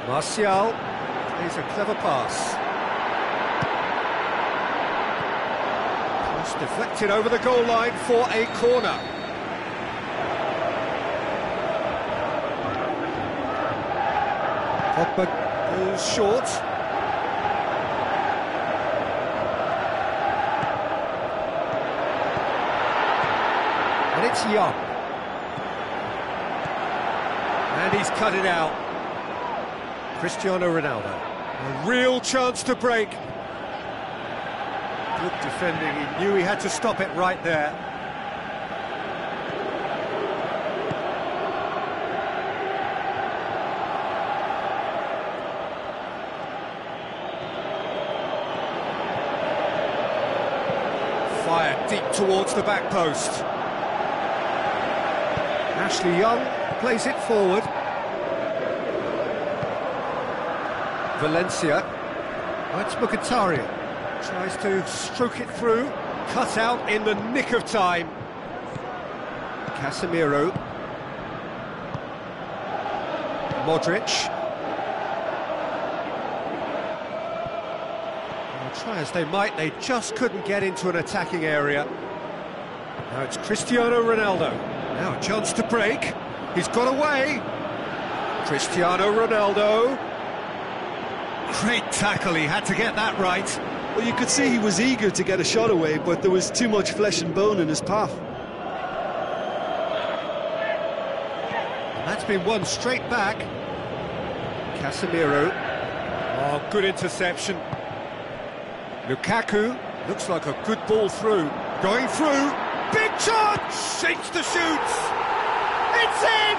Martial plays a clever pass. Pass deflected over the goal line for a corner. Pogba goes short. And it's Young. And he's cut it out. Cristiano Ronaldo, a real chance to break. Good defending, he knew he had to stop it right there. Fired deep towards the back post. Ashley Young plays it forward. Valencia, that's Mkhitaryan, tries to stroke it through, cut out in the nick of time. Casemiro, Modric. Well, try as they might, they just couldn't get into an attacking area. Now it's Cristiano Ronaldo, now a chance to break, he's got away. Cristiano Ronaldo. Great tackle, he had to get that right. Well, you could see he was eager to get a shot away, but there was too much flesh and bone in his path. It's been won straight back. Casemiro. Oh, good interception. Lukaku. Looks like a good ball through. Going through. Big chance! Shakes the shoots. It's in!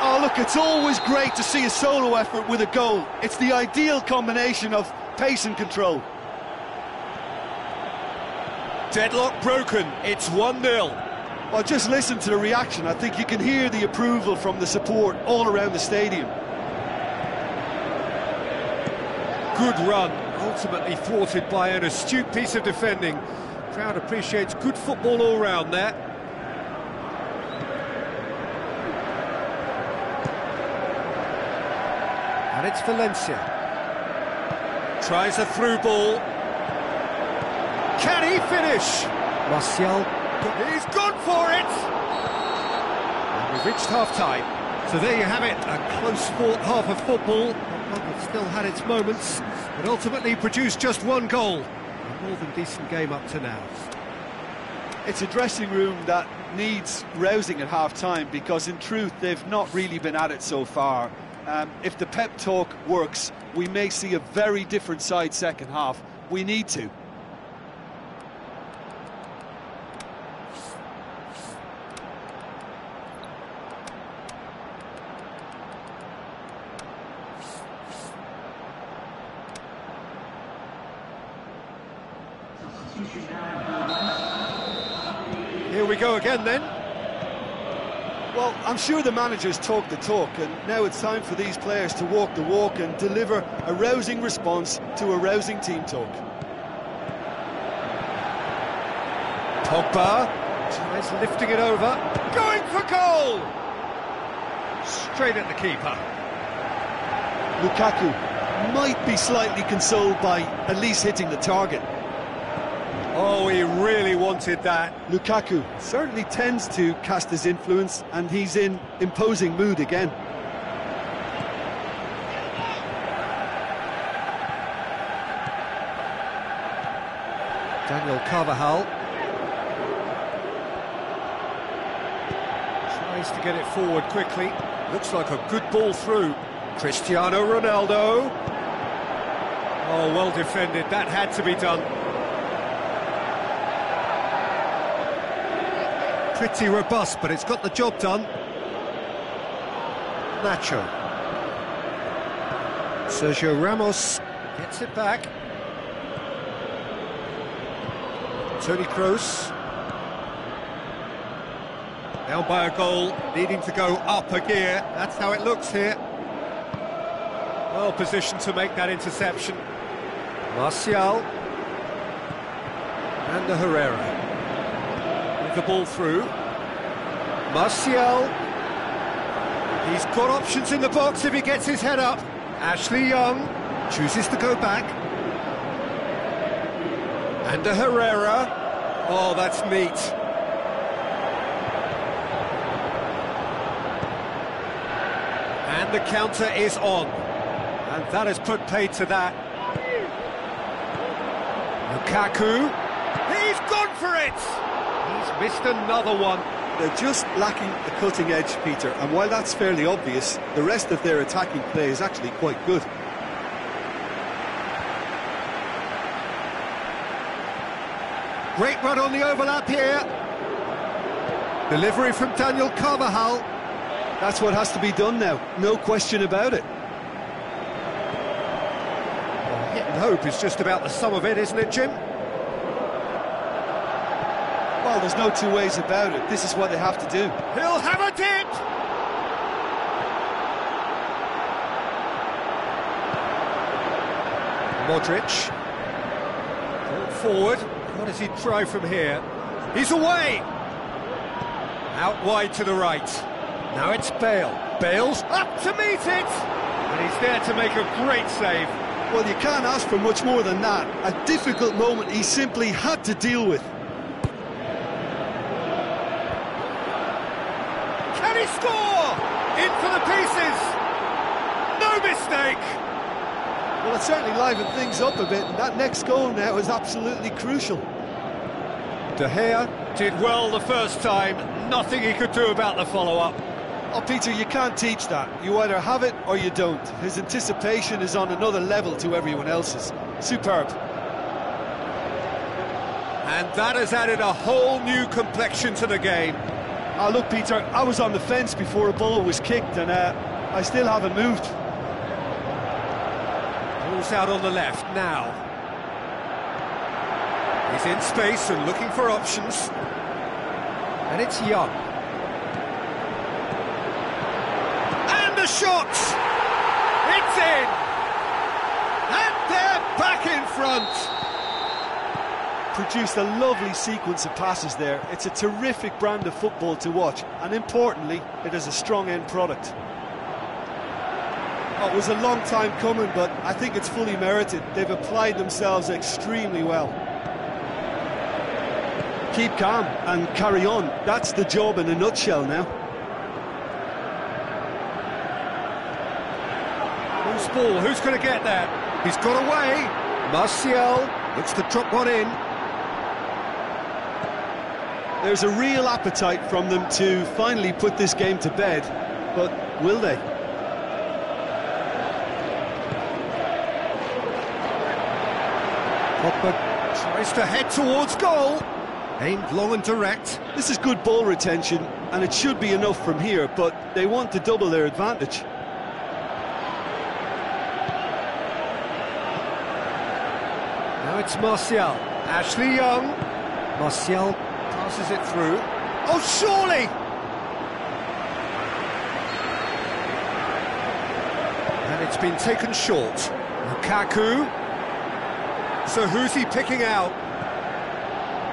Oh, look, it's always great to see a solo effort with a goal. It's the ideal combination of pace and control. Deadlock broken. It's 1-0. Well, just listen to the reaction. I think you can hear the approval from the support all around the stadium. Good run, ultimately thwarted by an astute piece of defending. Crowd appreciates good football all round there. And it's Valencia. Tries a through ball. Can he finish? Martial. He's gone for it! And we've reached half-time. So there you have it, a close-fought half of football. One that still had its moments, but ultimately produced just one goal. A more than decent game up to now. It's a dressing room that needs rousing at half-time, because in truth they've not really been at it so far. If the pep talk works, we may see a very different side second half. We need to. Here we go again then. Well, I'm sure the managers talk the talk, and now it's time for these players to walk the walk and deliver a rousing response to a rousing team talk. Pogba tries lifting it over, going for goal! Straight at the keeper. Lukaku might be slightly consoled by at least hitting the target. Oh, he really wanted that. Lukaku certainly tends to cast his influence, and he's in imposing mood again. Daniel Carvajal tries to get it forward quickly. Looks like a good ball through. Cristiano Ronaldo. Oh, well defended. That had to be done. Pretty robust, but it's got the job done. Nacho. Sergio Ramos gets it back. Toni Kroos. Down by a goal, needing to go up a gear. That's how it looks here. Well positioned to make that interception. Martial. And Herrera. The ball through. Martial. He's got options in the box if he gets his head up. Ashley Young chooses to go back. And Herrera. Oh, that's neat. And the counter is on. And that has put paid to that. Lukaku. He's gone for it! He's missed another one. They're just lacking the cutting edge, Peter, and while that's fairly obvious, the rest of their attacking play is actually quite good. Great run on the overlap here. Delivery from Daniel Carvajal. That's what has to be done now, no question about it. Well, hit and hope is just about the sum of it, isn't it, Jim? Well, there's no two ways about it. This is what they have to do. He'll have a dip! Modric. Ball forward. What does he try from here? He's away! Out wide to the right. Now it's Bale. Bale's up to meet it! And he's there to make a great save. Well, you can't ask for much more than that. A difficult moment he simply had to deal with. Can he score? In for the pieces! No mistake! Well, it certainly livened things up a bit, and that next goal now is absolutely crucial. De Gea did well the first time, nothing he could do about the follow-up. Oh, Peter, you can't teach that. You either have it or you don't. His anticipation is on another level to everyone else's. Superb. And that has added a whole new complexion to the game. Ah, look, Peter, I was on the fence before a ball was kicked, and I still haven't moved. Ball's out on the left now. He's in space and looking for options. And it's Young. And the shot! It's in! And they're back in front! Produced a lovely sequence of passes there. It's a terrific brand of football to watch, and importantly, it is a strong end product. Oh, it was a long time coming, but I think it's fully merited. They've applied themselves extremely well. Keep calm and carry on. That's the job in a nutshell now. Loose ball, who's going to get there? He's got away. Martial looks to drop one in. There's a real appetite from them to finally put this game to bed, but will they? Pogba tries to head towards goal. Aimed long and direct. This is good ball retention, and it should be enough from here, but they want to double their advantage. Now it's Martial. Ashley Young. Martial passes it through. Oh, surely! And it's been taken short. Lukaku. So who's he picking out?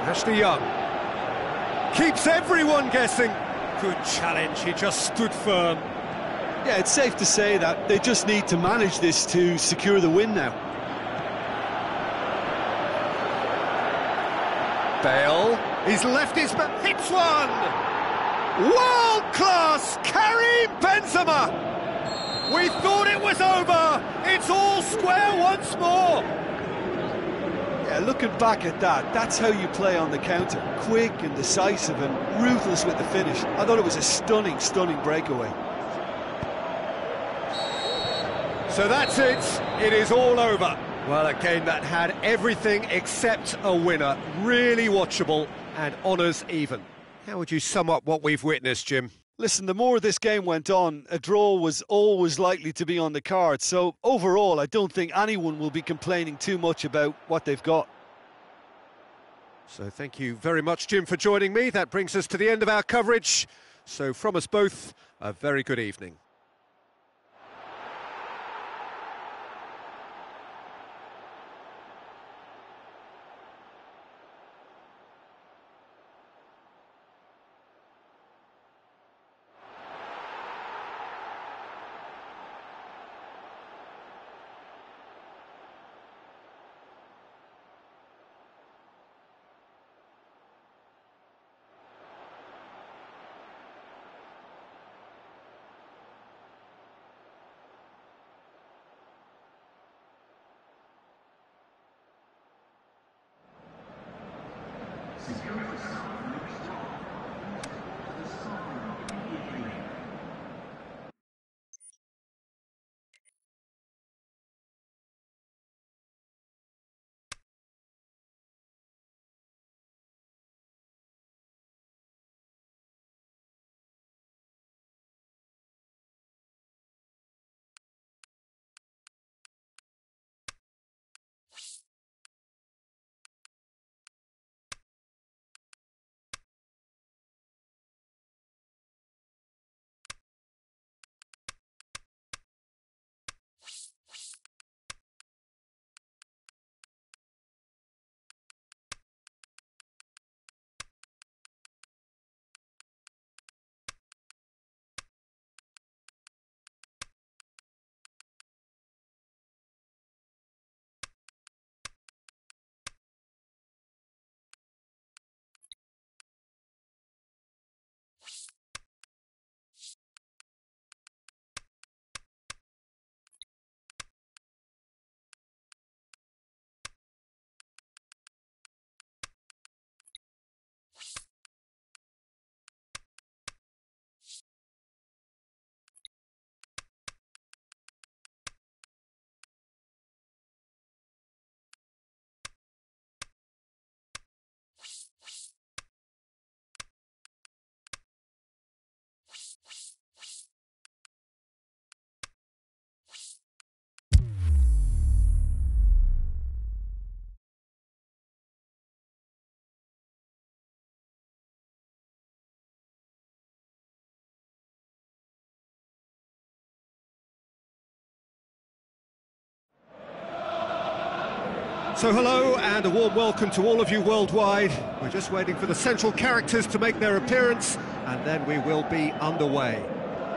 Ashley Young. Keeps everyone guessing. Good challenge, he just stood firm. Yeah, it's safe to say that they just need to manage this to secure the win now. Bale, he's left his back, hits one! World-class Karim Benzema! We thought it was over, it's all square once more! Yeah, looking back at that, that's how you play on the counter. Quick and decisive and ruthless with the finish. I thought it was a stunning, stunning breakaway. So that's it, it is all over. Well, a game that had everything except a winner. Really watchable and honours even. How would you sum up what we've witnessed, Jim? Listen, the more this game went on, a draw was always likely to be on the cards. So overall, I don't think anyone will be complaining too much about what they've got. So thank you very much, Jim, for joining me. That brings us to the end of our coverage. So from us both, a very good evening. So hello and a warm welcome to all of you worldwide. We're just waiting for the central characters to make their appearance and then we will be underway.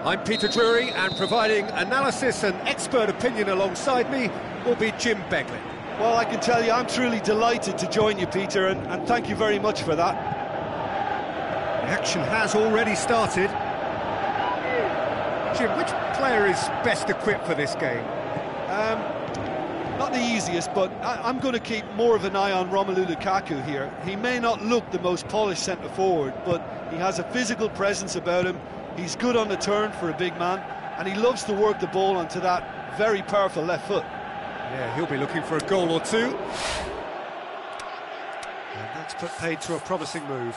I'm Peter Drury and providing analysis and expert opinion alongside me will be Jim Beglin. Well, I can tell you I'm truly delighted to join you, Peter, and thank you very much for that. The action has already started. Jim, which player is best equipped for this game? Not the easiest, but I'm going to keep more of an eye on Romelu Lukaku here. He may not look the most polished centre-forward, but he has a physical presence about him. He's good on the turn for a big man, and he loves to work the ball onto that very powerful left foot. Yeah, he'll be looking for a goal or two. And that's put paid to a promising move.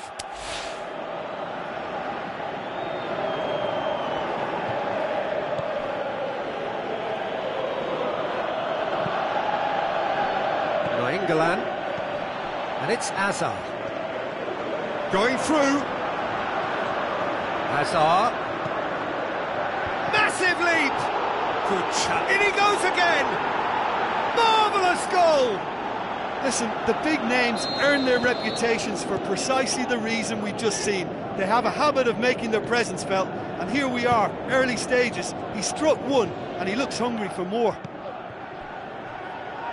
Nainggolan, and it's Azar. Going through. Azar. Massive leap! Good shot. In he goes again! Marvellous goal! Listen, the big names earn their reputations for precisely the reason we've just seen. They have a habit of making their presence felt, and here we are, early stages. He struck one, and he looks hungry for more.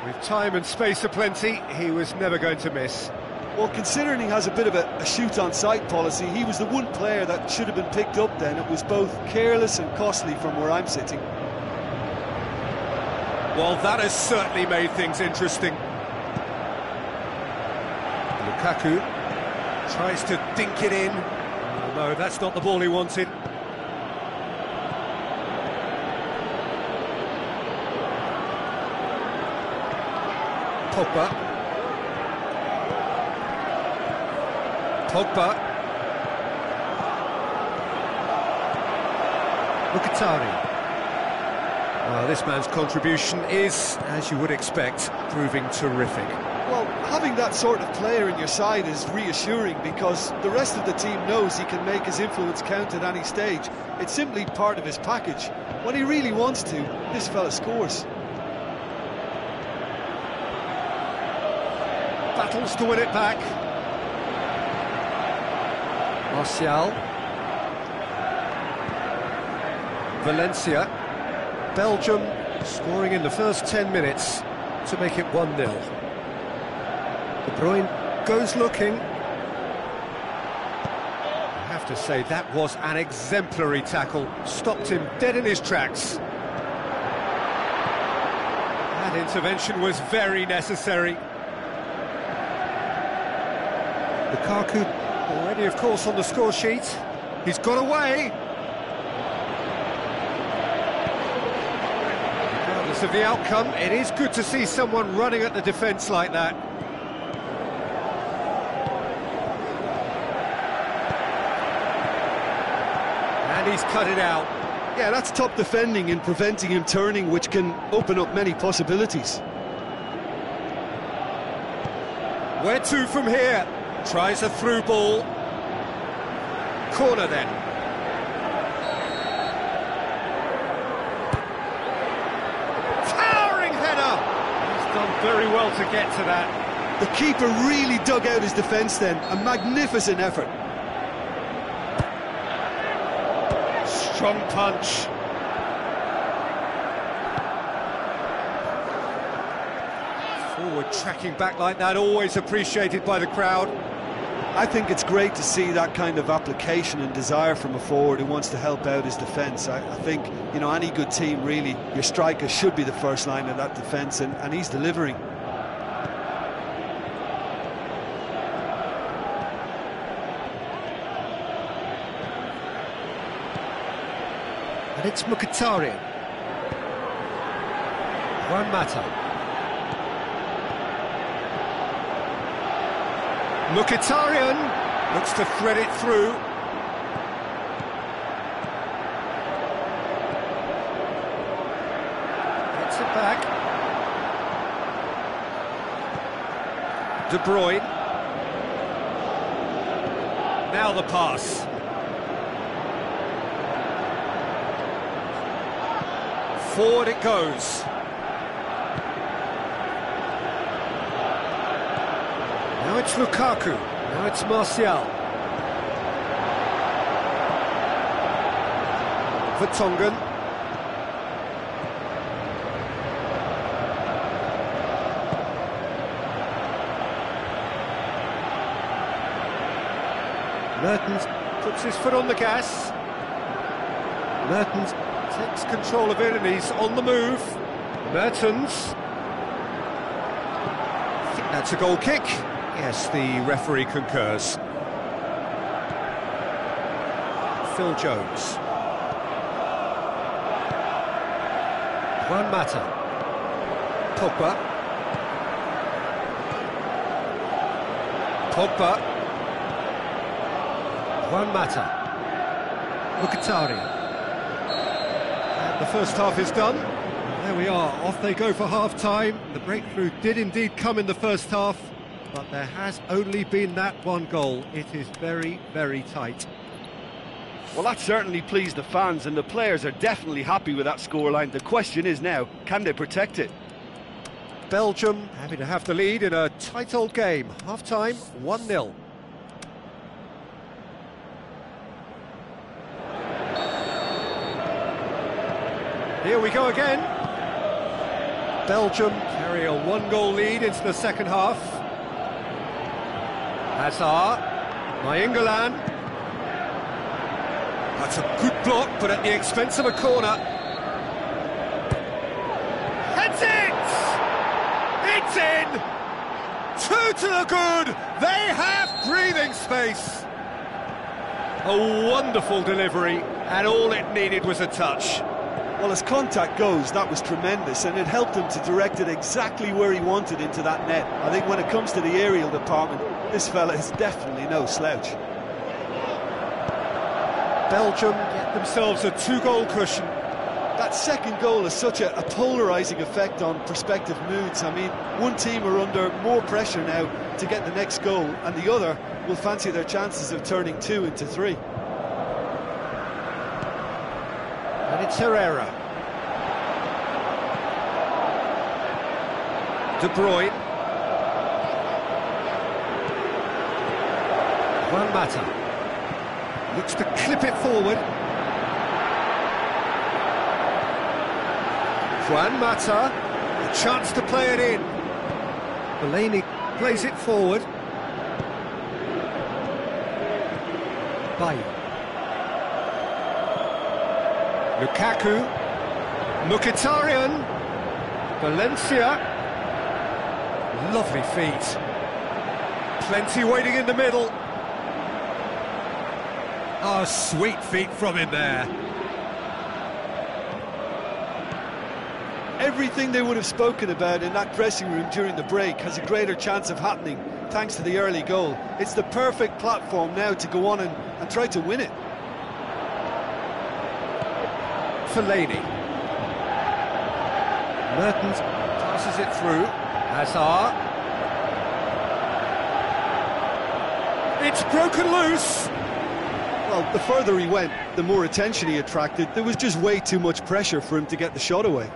With time and space aplenty, he was never going to miss. Well, considering he has a bit of a shoot-on-sight policy, he was the one player that should have been picked up then. It was both careless and costly from where I'm sitting. Well, that has certainly made things interesting. Lukaku tries to dink it in. Oh, no, that's not the ball he wanted. Pogba. Mkhitaryan. Well, this man's contribution is, as you would expect, proving terrific. Well, having that sort of player in your side is reassuring because the rest of the team knows he can make his influence count at any stage. It's simply part of his package. When he really wants to, this fella scores. Battles to win it back. Martial. Valencia. Belgium scoring in the first 10 minutes to make it 1-0. De Bruyne goes looking. I have to say that was an exemplary tackle. Stopped him dead in his tracks. That intervention was very necessary. Lukaku already, of course, on the score sheet. He's got away. Regardless of the outcome, it is good to see someone running at the defence like that. And he's cut it out. Yeah, that's top defending and preventing him turning, which can open up many possibilities. Where to from here? Tries a through ball. Corner then. Towering header! He's done very well to get to that. The keeper really dug out his defence then. A magnificent effort. Strong punch. Forward tracking back like that, always appreciated by the crowd. I think it's great to see that kind of application and desire from a forward who wants to help out his defence. I think, you know, any good team, really, your striker should be the first line of that defence, and he's delivering. And it's Mkhitaryan. Juan Mata. Mkhitaryan looks to thread it through. Gets it back. De Bruyne. Now the pass. Forward it goes. It's Lukaku. Now it's Martial. Vertonghen. Mertens puts his foot on the gas. Mertens takes control of it and he's on the move. Mertens. I think that's a goal kick. Yes, the referee concurs. Phil Jones. Juan Mata. Pogba. Pogba. Juan Mata. Mkhitaryan. And the first half is done. There we are, off they go for half-time. The breakthrough did indeed come in the first half, but there has only been that one goal. It is very, very tight. Well, that certainly pleased the fans, and the players are definitely happy with that scoreline. The question is now, can they protect it? Belgium happy to have the lead in a tight old game. Half-time, 1-0. Here we go again. Belgium carry a one-goal lead into the second half. Hazard, Nainggolan. That's a good block, but at the expense of a corner. Heads it! It's in! Two to the good! They have breathing space! A wonderful delivery, and all it needed was a touch. Well, as contact goes, that was tremendous, and it helped him to direct it exactly where he wanted into that net. I think when it comes to the aerial department, this fella is definitely no slouch. Belgium get themselves a two-goal cushion. That second goal has such a polarising effect on prospective moods. I mean, one team are under more pressure now to get the next goal, and the other will fancy their chances of turning 2 into 3. And it's Herrera. De Bruyne. Juan Mata. Looks to clip it forward. Juan Mata. A chance to play it in. Delaney plays it forward. Baye. Lukaku, Mkhitaryan, Valencia, lovely feet, plenty waiting in the middle. Oh, sweet feet from him there. Everything they would have spoken about in that dressing room during the break has a greater chance of happening thanks to the early goal. It's the perfect platform now to go on and try to win it. Fellaini. Mertens passes it through. Hazard. It's broken loose. Well, the further he went, the more attention he attracted. There was just way too much pressure for him to get the shot away.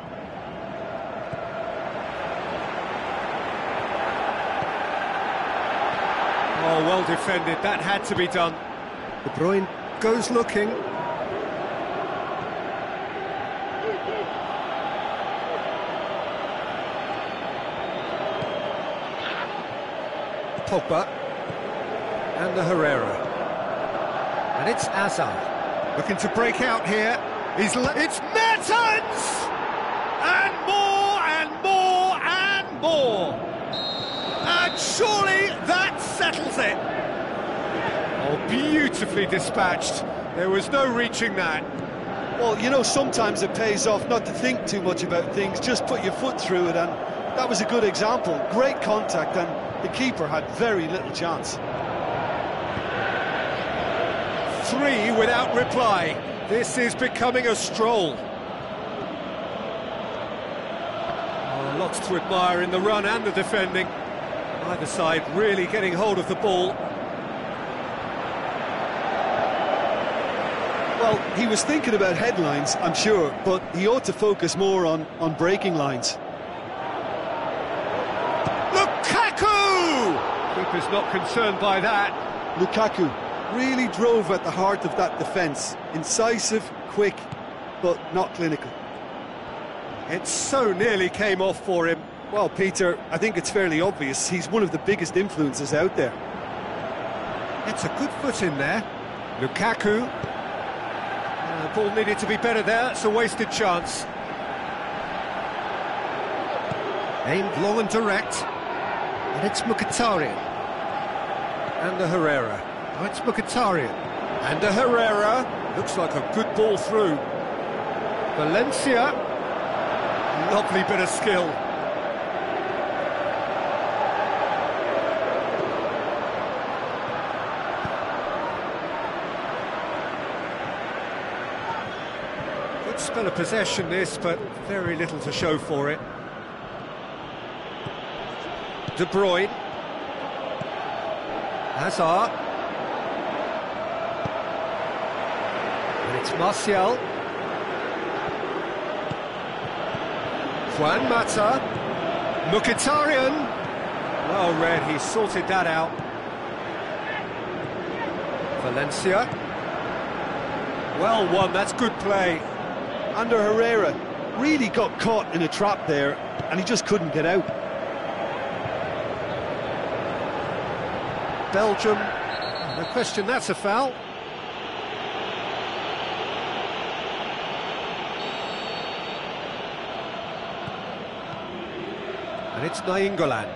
Oh, well defended. That had to be done. De Bruyne goes looking. Pogba and the Herrera, and it's Hazard looking to break out here. It's Mertens, and more and more and more, and surely that settles it. Oh, beautifully dispatched. There was no reaching that. Well, you know, sometimes it pays off not to think too much about things, just put your foot through it, and that was a good example. Great contact, and the keeper had very little chance. 3 without reply. This is becoming a stroll. Oh, lots to admire in the run and the defending. Either side really getting hold of the ball. Well, he was thinking about headlines, I'm sure, but he ought to focus more on breaking lines. Lukaku! Keeper's not concerned by that. Lukaku really drove at the heart of that defence. Incisive, quick, but not clinical. It so nearly came off for him. Well, Peter, I think it's fairly obvious he's one of the biggest influences out there. It's a good foot in there. Lukaku. The ball needed to be better there. It's a wasted chance. Aimed long and direct. And it's Mkhitaryan. And the Herrera. Oh, it's Mkhitaryan. And the Herrera. Looks like a good ball through. Valencia. Lovely bit of skill. Good spell of possession this, but very little to show for it. De Bruyne. Hazard. And it's Martial. Juan Mata. Mkhitaryan. Well read, he sorted that out. Valencia. Well won, that's good play. Ander Herrera really got caught in a trap there, and he just couldn't get out. Belgium, no question that's a foul. And it's Nainggolan.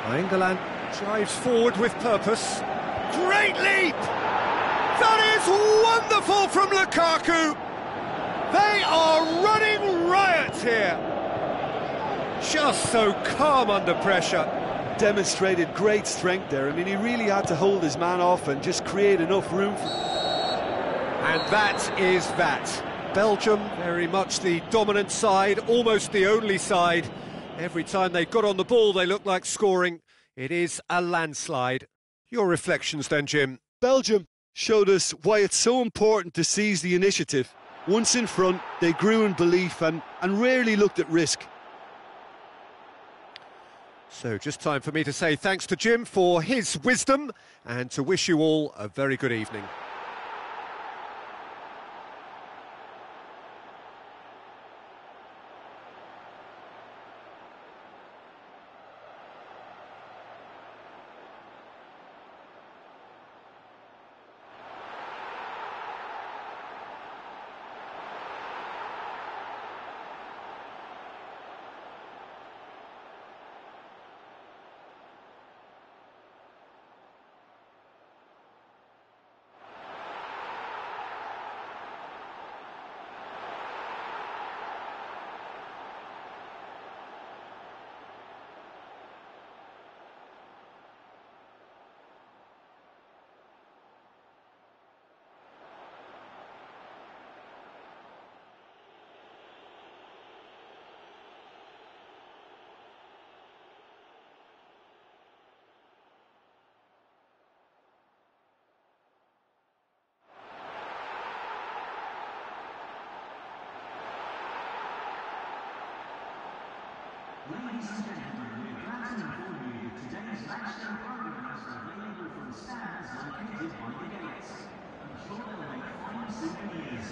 Nainggolan drives forward with purpose. Great leap! That is wonderful from Lukaku! They are running riot here! Just so calm under pressure. Demonstrated great strength there. I mean, he really had to hold his man off and just create enough room for... And that is that. Belgium, very much the dominant side, almost the only side. Every time they got on the ball, they looked like scoring. It is a landslide. Your reflections then, Jim? Belgium showed us why it's so important to seize the initiative. Once in front, they grew in belief and rarely looked at risk. So just time for me to say thanks to Jim for his wisdom and to wish you all a very good evening. Ladies and gentlemen, we're glad to inform you that today's matchday programs are available from stands located by the gates. I'm sure they'll make fine souvenirs.